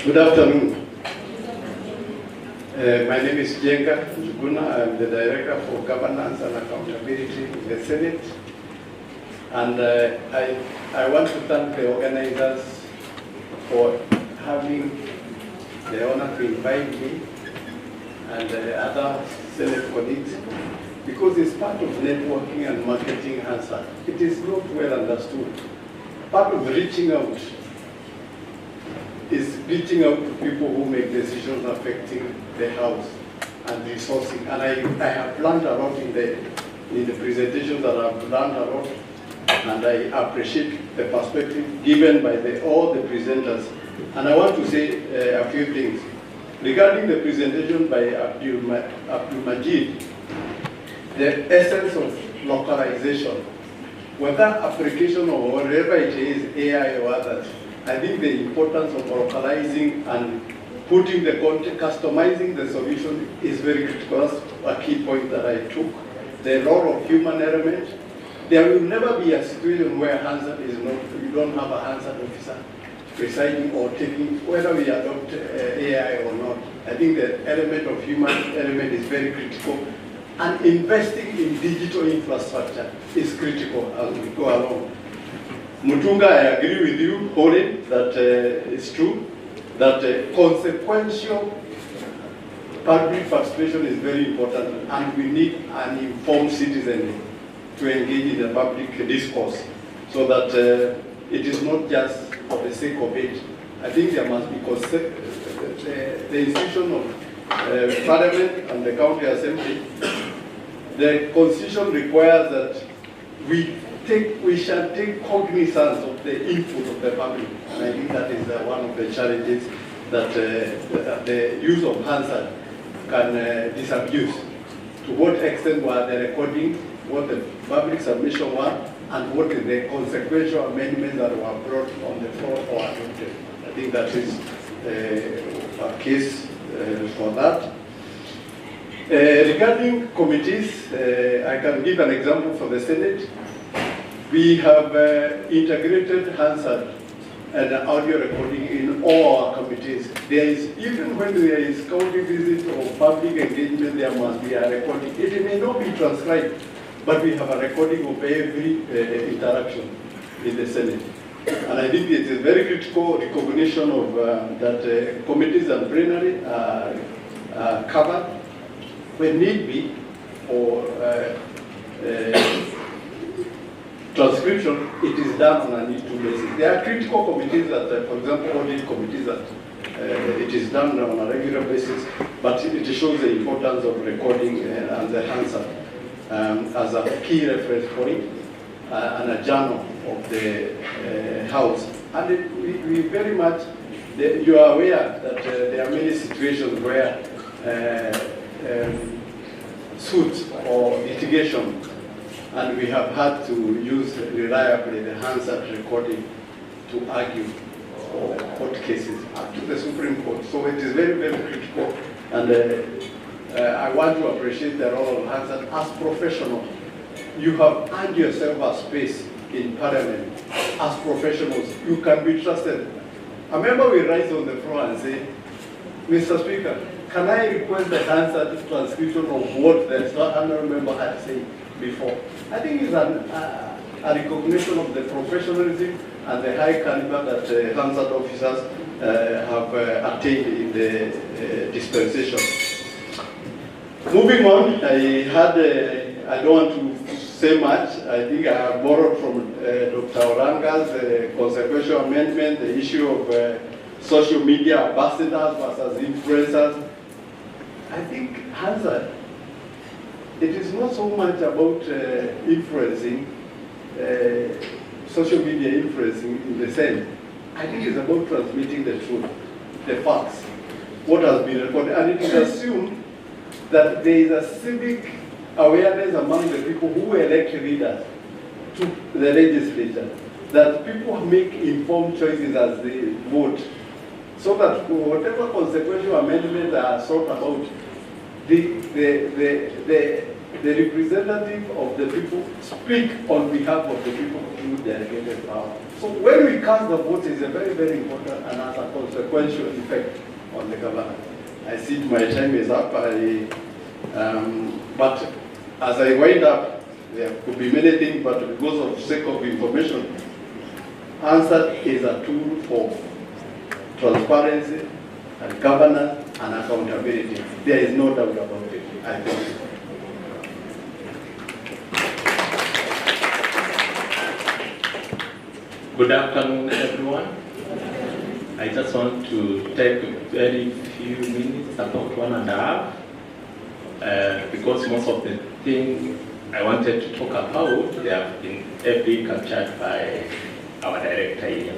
H: Good afternoon. My name is Jenga Njuguna. I'm the Director for Governance and Accountability in the Senate. And I want to thank the organizers for having the honor to invite me and other Senate colleagues, because it's part of networking and marketing Hansard. It is not well understood. Part of reaching out is reaching out to people who make decisions affecting the House and resourcing. And I have learned a lot in the presentations that I've learned a lot, and I appreciate the perspective given by all the presenters. And I want to say a few things. Regarding the presentation by Abdul Majid, the essence of localization, whether application or whatever it is, AI or others, I think the importance of localizing and putting the content, customizing the solution is very critical. That's a key point that I took. The role of human element. There will never be a situation where Hansard is not, you don't have a Hansard officer presiding or taking, whether we adopt AI or not. I think the element of human element is very critical. And investing in digital infrastructure is critical as we go along. Mutunga, I agree with you wholly that it's true that consequential public participation is very important, and we need an informed citizen to engage in the public discourse, so that it is not just for the sake of it. I think there must be the institution of Parliament and the County Assembly. The Constitution requires that we shall take cognizance of the input of the public. And I think that is one of the challenges that the use of Hansard can disabuse. To what extent were the recording, what the public submission were, and what is the consequential amendments that were brought on the floor or adopted. I think that is a case for that. Regarding committees, I can give an example for the Senate. We have integrated Hansard and audio recording in all our committees. There is, even when there is county visit or public engagement, there must be a recording. It may not be transcribed, but we have a recording of every interaction in the Senate. And I think it is very critical recognition of that committees and plenary are covered when need be for transcription. It is done on a need-to basis. There are critical committees that, for example, audit committees that it is done on a regular basis, but it shows the importance of recording and the Hansard as a key reference point and a journal of the House. And we very much, you are aware that there are many situations where suits or litigation, and we have had to use reliably the Hansard recording to argue for court cases up to the Supreme Court. So it is very, very critical, and I want to appreciate the role of Hansard as professional. You have earned yourself a space in Parliament as professionals. You can be trusted. I remember we rise on the floor and say, Mr. Speaker, can I request the Hansard transcription of what the honourable member had said before? I think it's a recognition of the professionalism and the high caliber that Hansard officers have attained in the dispensation. Moving on, I don't want to say much. I think I have borrowed from Dr. Oranga's controversial amendment, the issue of social media ambassadors versus influencers. I think Hansard, it is not so much about influencing, social media influencing in the sense. I think it's about transmitting the truth, the facts, what has been recorded. And it is assumed that there is a civic awareness among the people who elect leaders to the legislature, that people make informed choices as they vote, so that whatever consequential amendments are sought about, the representative of the people speak on behalf of the people through delegated power. So when we cast the vote, it's a very, very important and has a consequential effect on the government. I see my time is up. But as I wind up, there could be many things, but because of sake of information, Hansard is a tool for transparency and governance and accountability. There is no doubt about it, I think.
C: Good afternoon, everyone. I just want to take very few minutes, about 1.5, because most of the things I wanted to talk about, they have been heavily captured by our director here.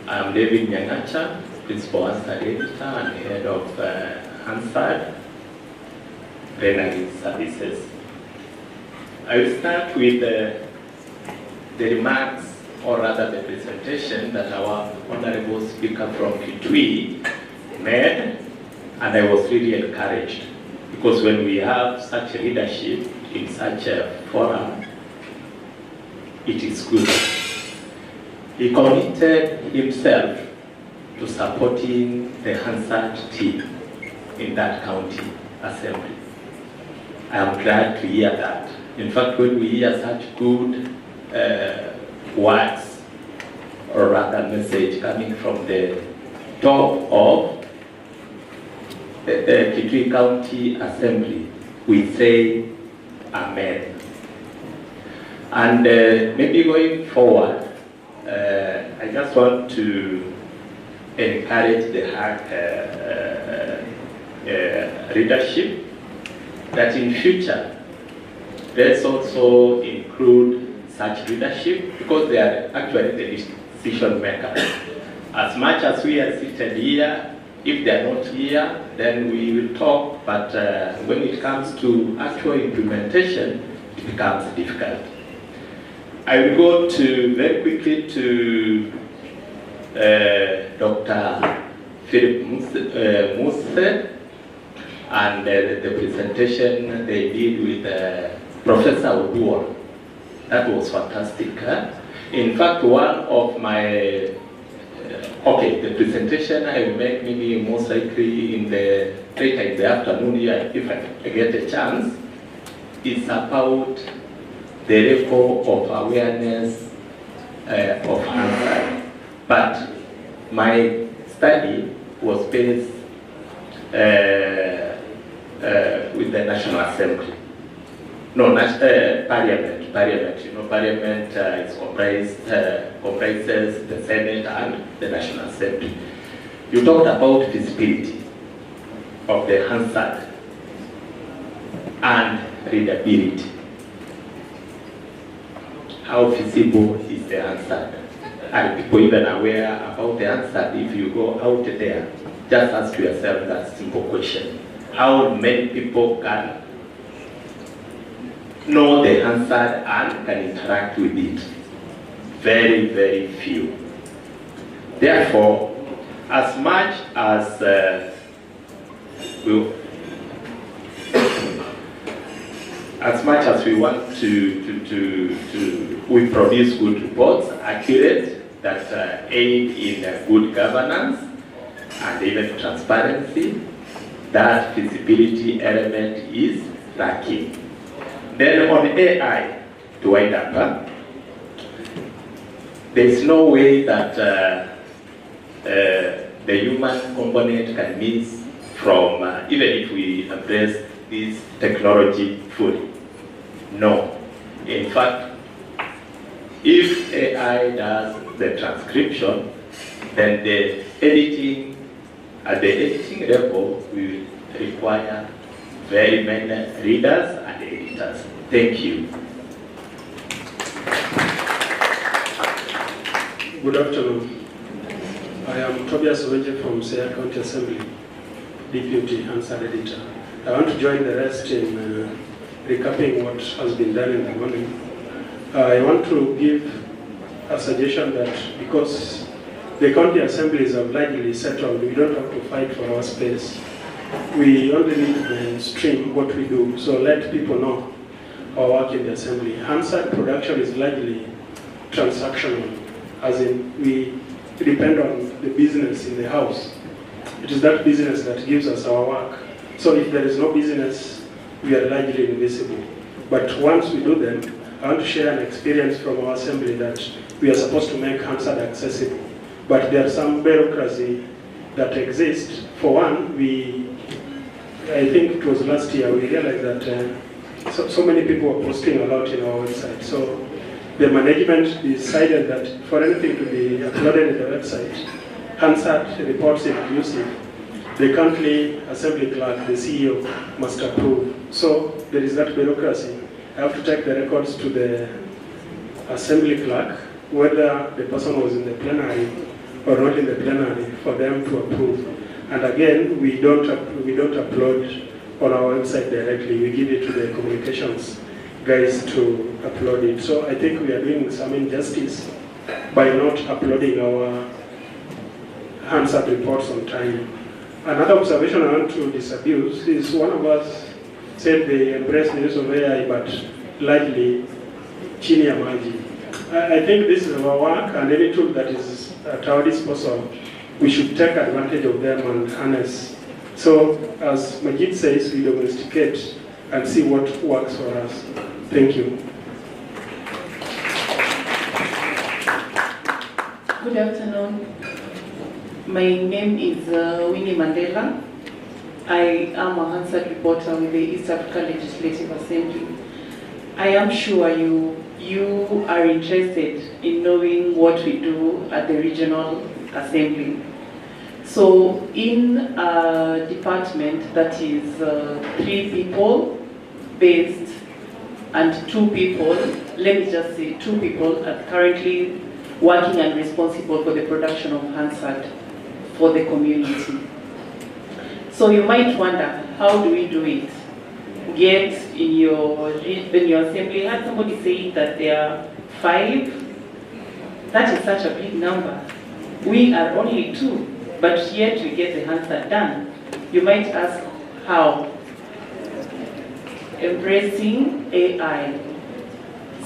C: I am David Nyangacha, Principal Hansard Editor and Head of Hansard Plenary Services. I will start with the remarks, or rather the presentation that our Honorable Speaker from Kitui made, and I was really encouraged, because when we have such leadership in such a forum, it is good. He committed himself to supporting the Hansard team in that county assembly. I am glad to hear that. In fact, when we hear such good words, or rather message coming from the top of the Kitui County Assembly, we say Amen. And maybe going forward, I just want to encourage the leadership that in future, let's also include such leadership, because they are actually the decision makers. As much as we are seated here, if they are not here, then we will talk, but when it comes to actual implementation, it becomes difficult. I will go very quickly to Dr.
I: Philip Muse, and the presentation they did with Professor Oduor. That was fantastic. Huh? In fact, one of my, the presentation I will make maybe most likely in the later in the afternoon here, if I get a chance, is about the level of awareness of Hansard. But my study was based with the National Assembly. No, Parliament. You know, Parliament is comprises the Senate and the National Assembly. You talked about feasibility of the Hansard and readability. How feasible is the Hansard? Are people even aware about the Hansard? If you go out there, just ask yourself that simple question. How many people can know the Hansard and can interact with it? Very, very few. Therefore, as much as we want we produce good reports, accurate, that aid in good governance and even transparency, that feasibility element is lacking. Then on AI, to wind up, there's no way that the human component can miss from, even if we embrace this technology fully. No. In fact, if AI does the transcription, then the editing, at the editing level, will require very many readers and editors. Thank you.
J: Good afternoon. I am Tobias Oweje from Seya County Assembly, Deputy Hansard Editor. I want to join the rest in recapping what has been done in the morning. I want to give a suggestion that because the county assemblies have largely settled, we don't have to fight for our space. We only need to mainstream what we do, so let people know our work in the assembly. Hansard production is largely transactional, as in we depend on the business in the house. It is that business that gives us our work. So if there is no business, we are largely invisible. But once we do them, I want to share an experience from our assembly that we are supposed to make Hansard accessible. But there are some bureaucracy that exists. For one, I think it was last year, we realized that so many people were posting a lot in our website. So the management decided that for anything to be uploaded in the website, Hansard reports inclusive, the county assembly clerk, the CEO, must approve. So there is that bureaucracy. I have to take the records to the assembly clerk, whether the person was in the plenary or not in the plenary, for them to approve. And again, we don't upload on our website directly. We give it to the communications guys to upload it. So I think we are doing some injustice by not uploading our Hansard reports on time. Another observation I want to disabuse is one of us said they embrace the use of AI, but largely chini ya maji. I think this is our work, and any tool that is at our disposal, we should take advantage of them and harness. So, as Majid says, we domesticate and see what works for us. Thank you.
K: Good afternoon. My name is Winnie Mandela. I am a Hansard reporter with the East Africa Legislative Assembly. I am sure you are interested in knowing what we do at the regional assembly. So in a department that is 3 people based and 2 people, let me just say 2 people are currently working and responsible for the production of Hansard for the community. So you might wonder, how do we do it? Yet in your assembly, had somebody say that there are 5. That is such a big number. We are only 2. but yet we get the Hansard done. You might ask how? Embracing AI.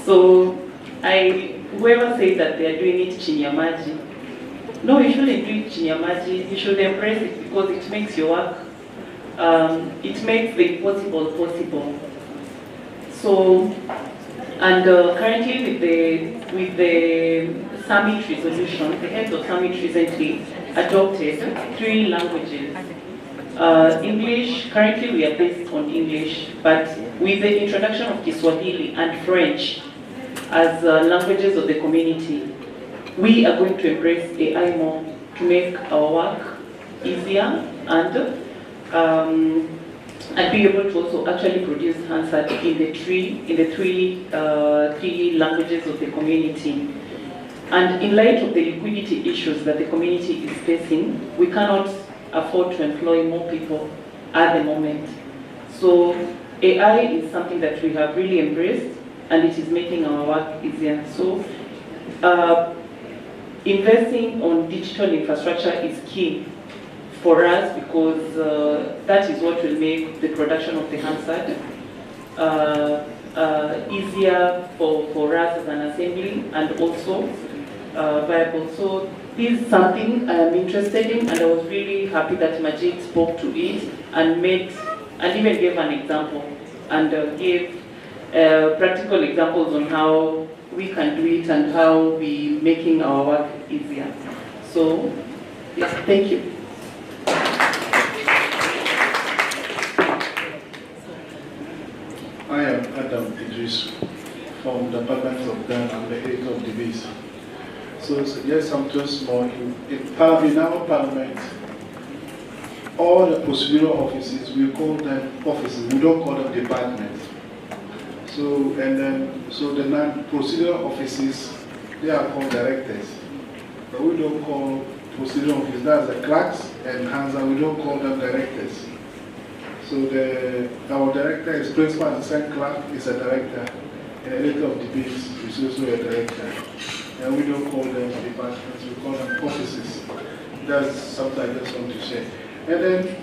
K: So whoever said that they are doing it chinyamaji, no, you shouldn't do it chinyamaji. You should embrace it because it makes your work, it makes the impossible possible. So, and currently with the summit resolution, the heads of summit recently adopted 3 languages. English, currently we are based on English, but with the introduction of Kiswahili and French as languages of the community, we are going to embrace AI more to make our work easier and be able to also actually produce Hansard in the three languages of the community. And in light of the liquidity issues that the community is facing, we cannot afford to employ more people at the moment. So AI is something that we have really embraced, and it is making our work easier. So investing on digital infrastructure is key for us because that is what will make the production of the Hansard easier for us as an assembly and also viable. So this is something I am interested in, and I was really happy that Majid spoke to it and even gave an example and gave practical examples on how we can do it and how we making our work easier. So, yes, thank you.
L: I am Adam Idris from the Department of Ghana and the head of the base. So yes, I'm just more in our parliament. All the procedural offices, we call them offices. We don't call them departments. So the non-procedural offices, they are called directors. But we don't call procedural offices. That's the clerks and Hansard. We don't call them directors. So our director is principal assistant clerk is a director, and a leader of debates is also a director. And we don't call them departments, we call them offices. That's something I just want to share. And then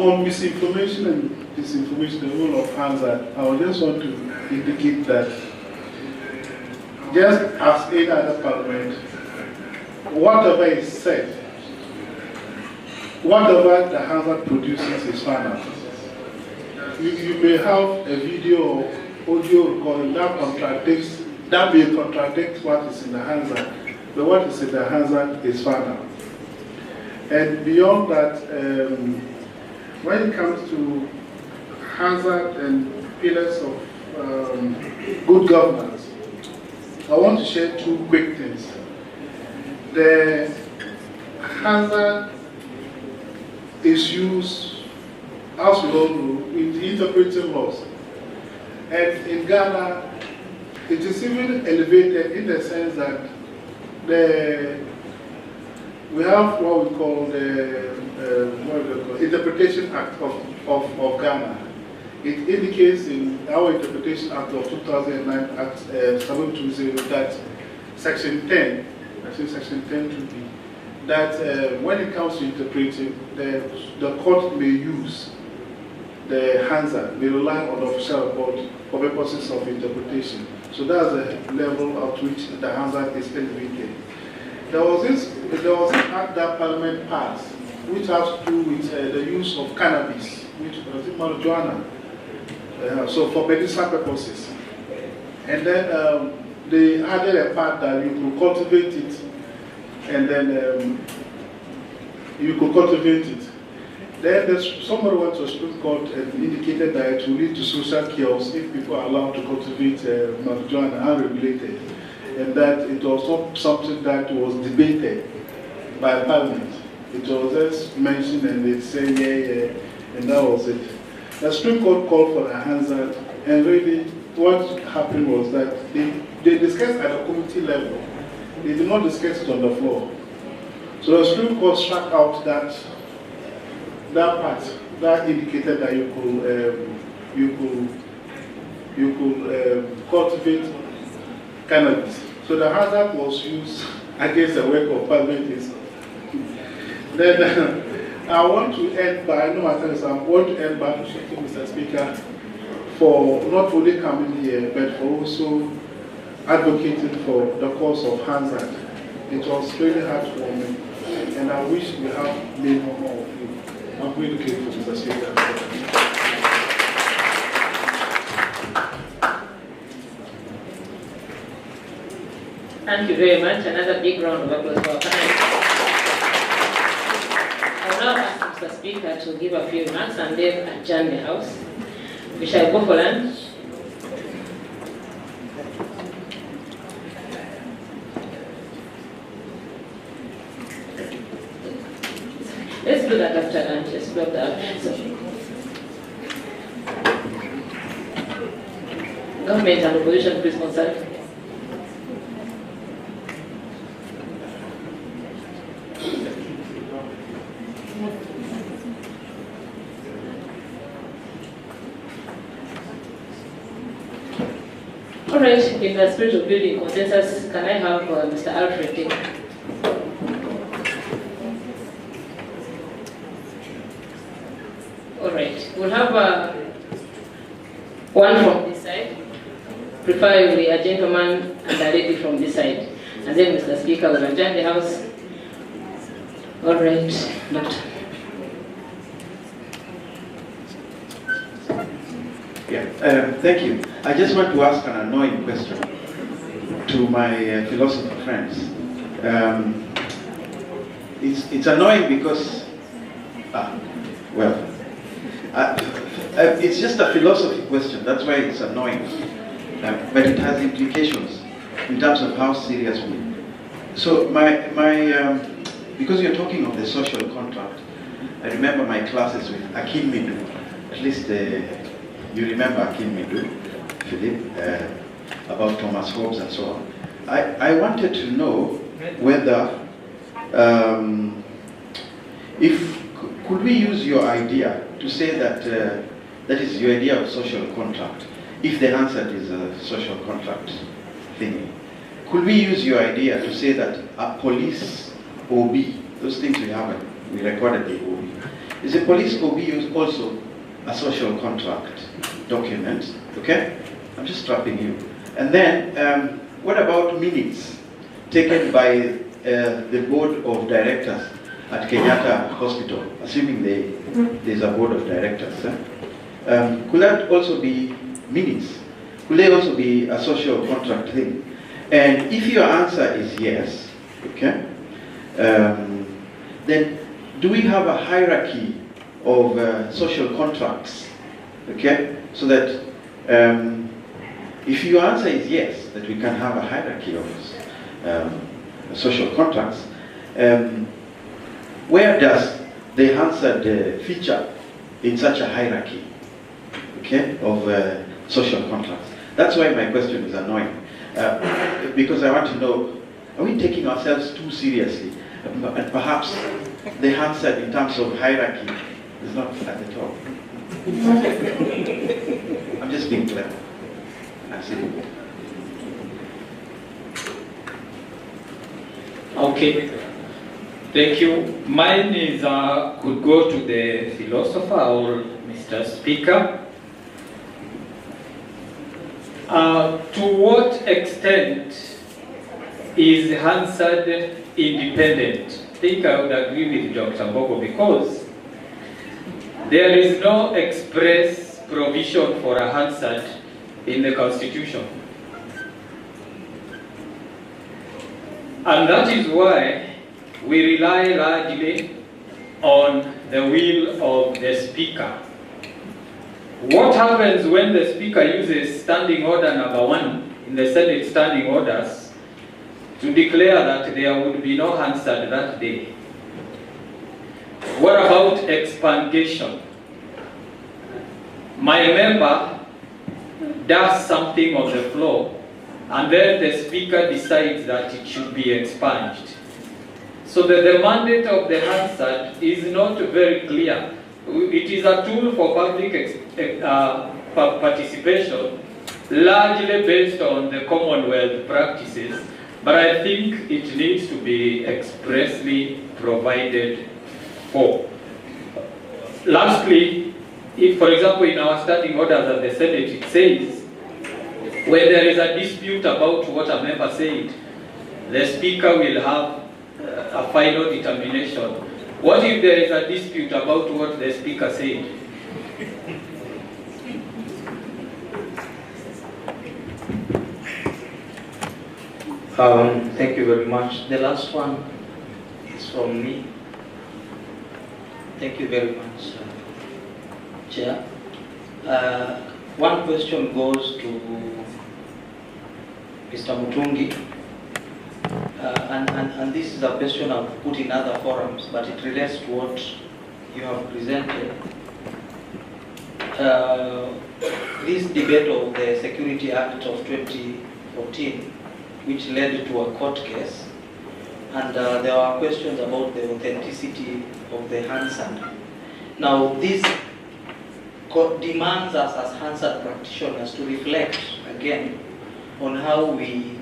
L: on misinformation and disinformation, the role of Hansard, I just want to indicate that just as any other parliament, whatever is said, whatever the Hansard produces is final. You may have a video or audio recording that may contradict what is in the Hansard, but what is in the Hansard is final. And beyond that, when it comes to Hansard and pillars of good governance, I want to share 2 quick things. The Hansard is used, as we all know, in interpreting laws. And in Ghana, it is even elevated in the sense that we have what we call the Interpretation Act of Ghana. It indicates in our Interpretation Act of 2009, Act 720, that Section 10, I think Section 10 to be, that when it comes to interpreting, the court may use the Hansard, may rely on official report for purposes of interpretation. So that's the level at which the Hansard is elevated. There was an act that Parliament passed, which has to do with the use of cannabis, which was marijuana, so for medicinal purposes. And then they added a part that you could cultivate it, and then you could cultivate it. Then somebody went to the Supreme Court and indicated that it will lead to social chaos if people are allowed to cultivate marijuana unregulated, and that it was not something that was debated by Parliament. It was just mentioned and they said, yeah, and that was it. The Supreme Court called for a Hansard, and really what happened was that they discussed at the committee level. They did not discuss it on the floor. So the Supreme Court struck out that part that indicated that you could cultivate cannabis. So the Hansard was used against the work of Parliament. Then I want to end by, I know my time is up, I want to end by thanking Mr. Speaker for not only coming here, but for also advocating for the cause of Hansard. It was really heartwarming, and I wish we have many more of you. I'm really grateful, Mr. Speaker.
D: Thank you very much. Another big round of applause for our panel. I will now ask Mr. Speaker to give a few remarks and then adjourn the House. We shall go for lunch. Let's do that after lunch. Let's block that. So, government and opposition, please consult. All right, in the spirit of building consensus, can I have Mr. Alfred take? All right, we'll have one from this side, preferably a gentleman and a lady from this side. And then Mr. Speaker will adjourn the House. All right, Doctor.
M: Yeah, thank you. I just want to ask an annoying question to my philosopher friends. It's annoying because, it's just a philosophy question. That's why it's annoying. But it has implications in terms of how serious we. So because you're talking of the social contract, I remember my classes with Akin Midu. At least you remember Akin Midu, Philip, about Thomas Hobbes and so on. I wanted to know whether, could we use your idea to say that that is your idea of social contract, if the answer is a social contract thing. Could we use your idea to say that a police OB, those things we haven't, we recorded the OB, is a police OB also a social contract document? Okay? I'm just trapping you. And then, what about minutes taken by the board of directors at Kenyatta Hospital, assuming there's a board of directors? Could that also be minutes? Could they also be a social contract thing? And if your answer is yes, okay, then do we have a hierarchy of social contracts? Okay, so that if your answer is yes, that we can have a hierarchy of social contracts, where does the Hansard feature in such a hierarchy, okay, of social contracts? That's why my question is annoying, because I want to know, are we taking ourselves too seriously? And perhaps the Hansard in terms of hierarchy is not at the top. I'm just being clever. That's it.
N: Okay, thank you. Mine is could go to the philosopher or Mr. Speaker. To what extent is Hansard independent? I think I would agree with Dr. Mbogo, because there is no express provision for a Hansard in the Constitution. And that is why we rely largely on the will of the Speaker. What happens when the Speaker uses Standing Order number 1 in the Senate Standing Orders to declare that there would be no Hansard that day? What about expurgation? My member does something on the floor, and then the Speaker decides that it should be expunged. So the mandate of the Hansard is not very clear. It is a tool for public participation, largely based on the Commonwealth practices, but I think it needs to be expressly provided for. Lastly, if, for example, in our standing orders at the Senate, it says, when there is a dispute about what a member said, the Speaker will have a final determination. What if there is a dispute about what the Speaker said?
O: Thank you very much. The last one is from me. Thank you very much, Chair. One question goes to Mr. Mutungi, and this is a question I've put in other forums, but it relates to what you have presented. This debate of the Security Act of 2014, which led to a court case, and there are questions about the authenticity of the Hansard. Now, this demands us as Hansard practitioners to reflect again on how we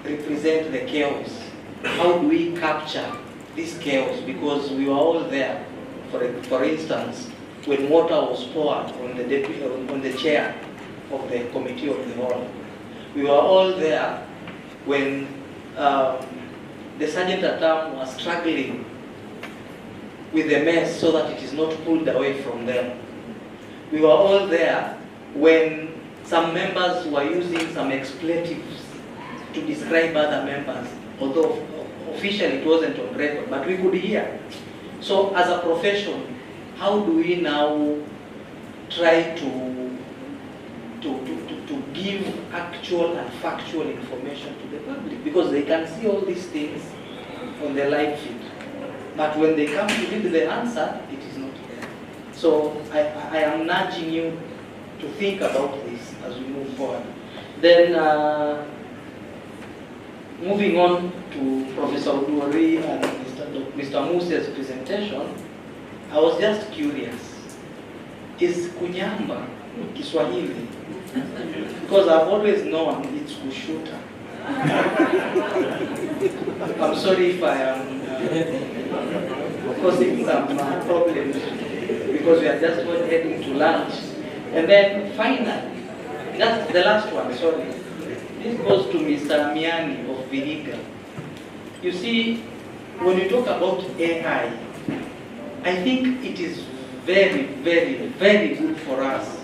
O: represent the chaos. How do we capture this chaos? Because we were all there, for instance, when water was poured on the chair of the Committee of the Whole. We were all there when the Sergeant at Arms was struggling with the mess so that it is not pulled away from them. We were all there when some members were using some expletives to describe other members, although officially it wasn't on record, but we could hear. So as a profession, how do we now try to give actual and factual information to the public? Because they can see all these things on the live feed. But when they come to read the answer, it is not there. So I am nudging you to think about this as we move forward. Then moving on to Professor Uduori and Mr. Muse's presentation, I was just curious. Is kunyamba Kiswahili? Because I've always known it's kushuta. I'm sorry if I am causing some problems, because we are just heading to lunch. And then finally, just the last one, sorry. This goes to Mr. Miani of Vihiga. You see, when you talk about AI, I think it is very, very, very good for us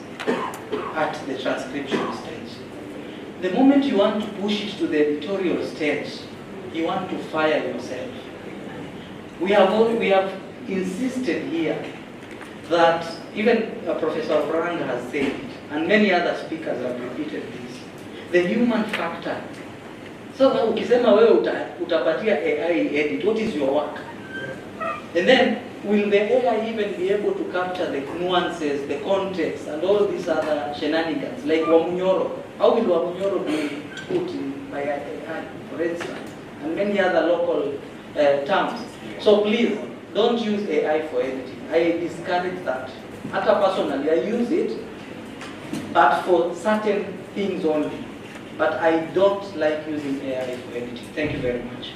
O: at the transcription stage. The moment you want to push it to the editorial stage, you want to fire yourself. We have insisted here that even Professor Brand has said it, and many other speakers have repeated this, the human factor. So now ukisema wewe utapatia AI edit, what is your work? And then, will the AI even be able to capture the nuances, the context, and all these other shenanigans, like Wamunyoro? How will Wamunyoro be put in by AI, for instance, and many other local terms? So please, don't use AI for editing. I discourage that. Personally, I use it, but for certain things only. But I don't like using AI for editing. Thank you very much.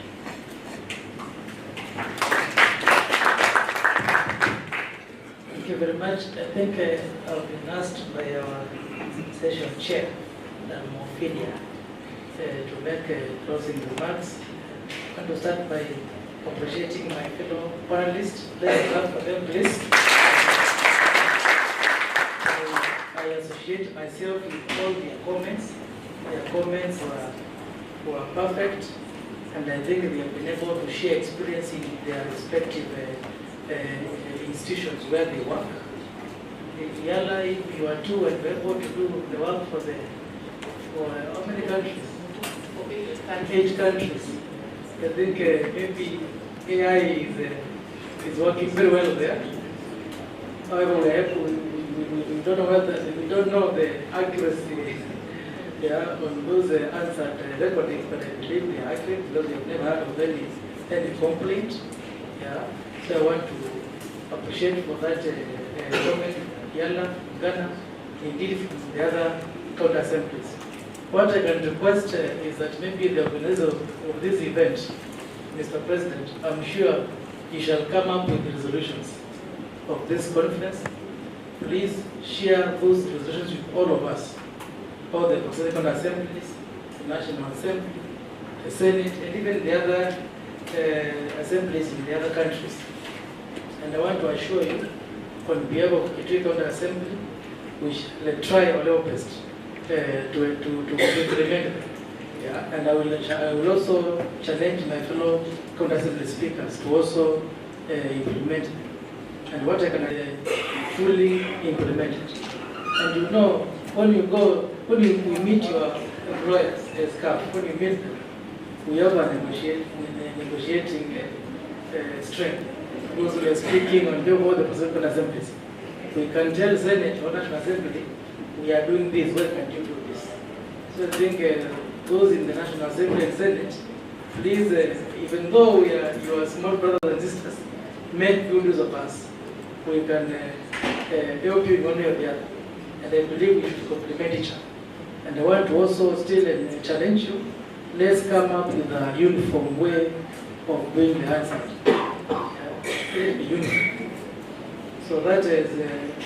G: Thank you very much. I think I've been asked by our session chair, Ophelia, to make closing remarks. I want to start by appreciating my fellow panelists. Let's clap for them, please. I associate myself with all their comments. Their comments were perfect, and I think they have been able to share experience in their respective institutions where they work. Yala, if you are two and able to do the work for how many countries? 8 countries. I think maybe AI is working very well there. However, we don't know the accuracy on those answered recordings, but I believe they are accurate because we've never heard of any complaint. Yeah. So I want to appreciate for that comment, Yala, Ghana, indeed from the other county assemblies. What I can request is that maybe the organizer of this event, Mr. President, I'm sure you shall come up with the resolutions of this conference. Please share those resolutions with all of us, all the constituent assemblies, the National Assembly, the Senate, and even the other assemblies in the other countries. And I want to assure you, on behalf of the Kitui County Assembly, we shall try our level best to implement them. Yeah, and I will also challenge my fellow county assembly speakers to also implement them. And what I can fully implement it. And you know, when we meet your employers as CAF, when you meet them, we have a negotiating strength. Because we are speaking on behalf of the constituent assemblies. We can tell Senate or National Assembly, we are doing this, why can't you do this? So I think those in the National Assembly and Senate, please, even though we are your small brothers and sisters, make good use of us. We can help you in one way or the other. And I believe we should complement each other. And I want to also still challenge you, let's come up with a uniform way of doing the Hansard. Let be uniform. So that is,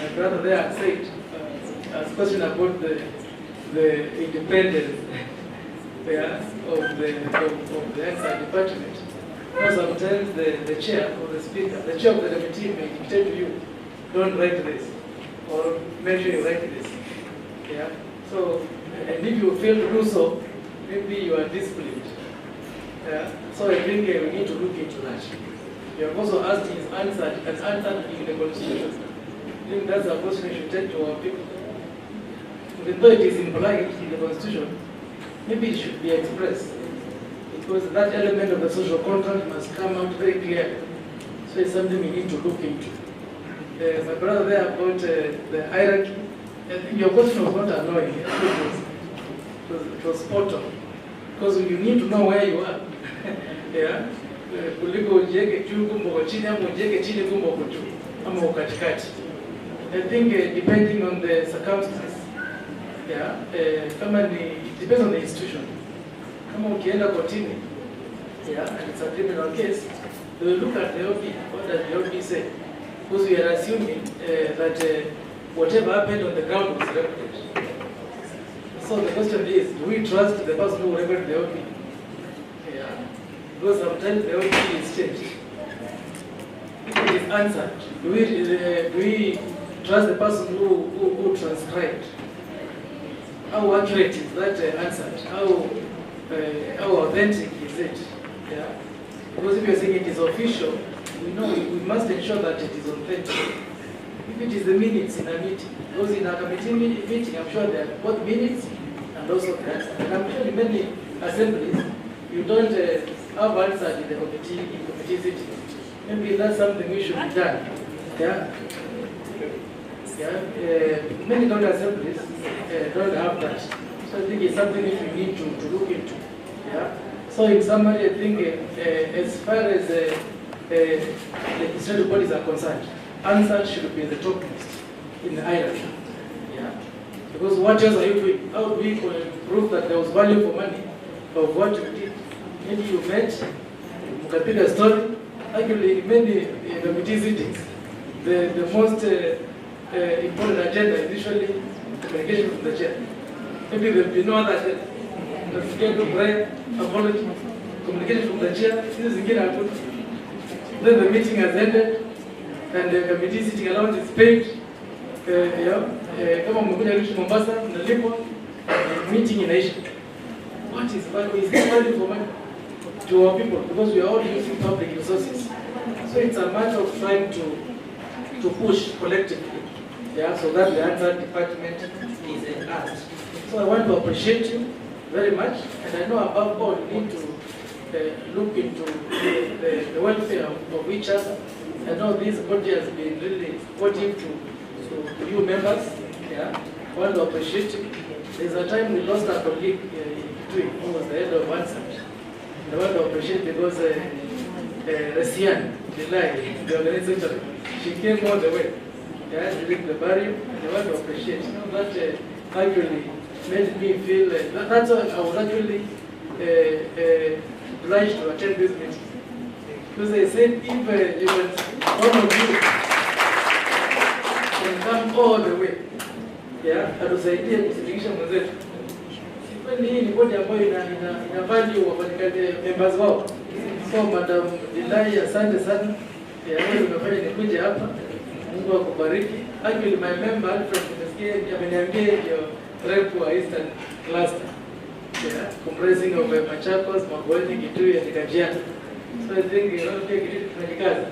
G: my brother there said, as question about the independence of the Hansard department. Sometimes the chair or the speaker, the chair of the committee may dictate to you, don't write this, or make sure you write this. Yeah. So, and if you fail to do so, maybe you are disciplined. Yeah. So I think we need to look into that. You have also asked his answer and answered in the Constitution. I think that's a question we should take to our people. Even though it is implied in the Constitution, maybe it should be expressed. Because that element of the social contract must come out very clear. So it's something we need to look into. My brother there about the hierarchy, I think your question was not annoying. It was spot on. Because you need to know where you are. Yeah? Kuliko ujieke juu kumbe uko chini ama ujieke chini kumbe uko juu ama uko katikati. I think depending on the circumstances, yeah, it depends on the institution. Kama ukienda kotini, yeah, and it's a criminal case, they will look at the OP. What does the OP say? Because we are assuming that whatever happened on the ground was recorded. So the question is, do we trust the person who recorded the OP? Yeah. Because sometimes the OP is changed. It is answered. Do we trust the person who transcribed? How accurate is that answered? How authentic is it? Yeah. Because if you're saying it is official, we know we must ensure that it is authentic. If it is the minutes in a meeting, because in a committee meeting, I'm sure there are both minutes and also the answer. And I'm sure in many assemblies, you don't have answer in the committee sitting. Maybe that's something we should be done. Yeah. Yeah. Many county assemblies don't have that. So I think it's something that we need to look into. Yeah. So in summary, I think as far as the legislative bodies are concerned, answer should be the top list in the hierarchy. Yeah. Because what else are you doing? How do we prove that there was value for money of what you did? Maybe you met, you can pick a story. Actually, in many committee sittings, the most important agenda is usually communication from the chair. Maybe there will be no other agenda. Let's get to prayer, apology, communication from the chair. This is again. Then the meeting has ended, and the committee sitting allowance is paid. Kama mmekuja kuishi Mombasa, mnalipwa, meeting inaisha. What is value? Is there value for money to our people? Because we are all using public resources. So it's a matter of trying to push collectively, yeah, so that the Hansard department is asked. So I want to appreciate you very much, and I know above all you need to look into the welfare of each other. I know this body has been really supportive to you members. Yeah, I want to appreciate you. There's a time we lost a colleague who was the head of Hansard. I want to appreciate because Resian, the organization, she came all the way. Yeah, during the burial, and I want to appreciate. You know, that actually made me feel that's why I was actually obliged to attend this meeting. Because I said if you want one of you can come all the way, yeah, atusaidie kusitikisha mwenzetu. Sipendi hii ni bodi ambayo ina value wafanyakazi members wao. So Madam Dilai, asante sana. Wewe umefanya nikuje hapa. Mungu akubariki. Actually my member Alfred nimesikia ameniambia ndio rep wa Eastern Cluster. Yeah, comprising of Machakos, Magwani, Kitui and Kajiado. So I think take it tunajikaza.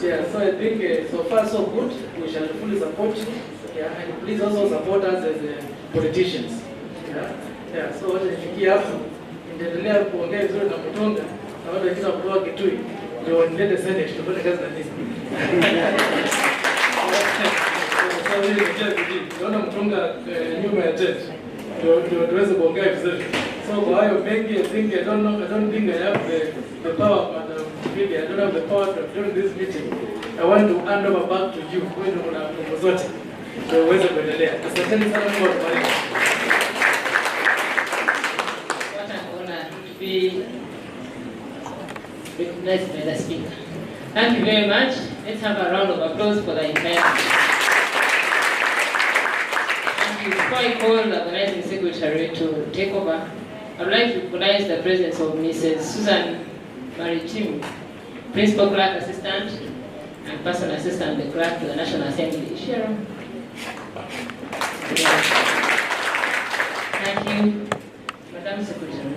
G: Yeah, so I think so far so good. We shall fully support you. Yeah, and please also support us as politicians. Yeah, so wacha nifikie hapo. Endelea kuongea vizuri na Mutonga na wale wengine kutoka Kitui ndio nilete Senate tufanye kazi na nini. So hili ni kitu kingine. Naona Mutonga nyuma ya tent. Ndio tuweze kuongea vizuri. So kwa hayo mengi, I think I don't think I have the power, Madam Vivi. I don't have the power to during this meeting. I want to hand over back to you. Wewe ndio una nguvu zote. Ndio uweze kuendelea. Asanteni sana kwa kubariki.
D: What an honor to be recognized by the speaker. Thank you very much. Let's have a round of applause for the entire. Before I call the organizing secretary to take over, I would like to recognize the presence of Mrs. Susan Maritim, Principal Clerk Assistant and Personal Assistant the Clerk to the National Assembly. Sharon. Thank you, Madam Secretary.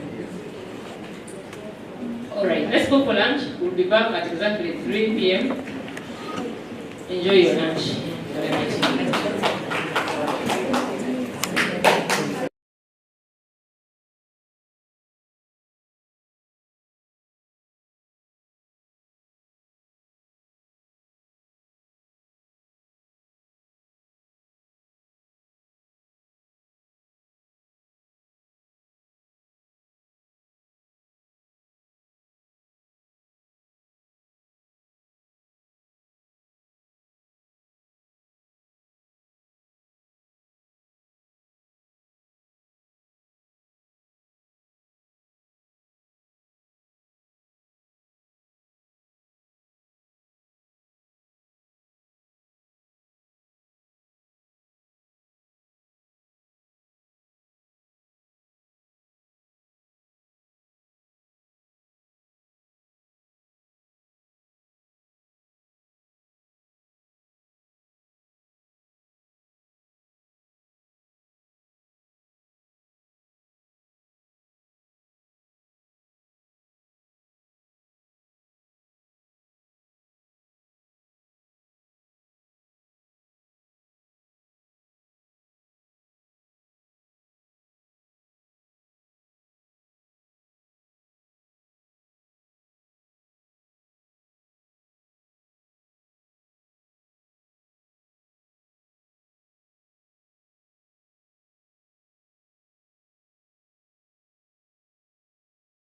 D: All right, let's go for lunch. We'll be back at exactly 3 p.m. Enjoy your lunch. Have a nice evening.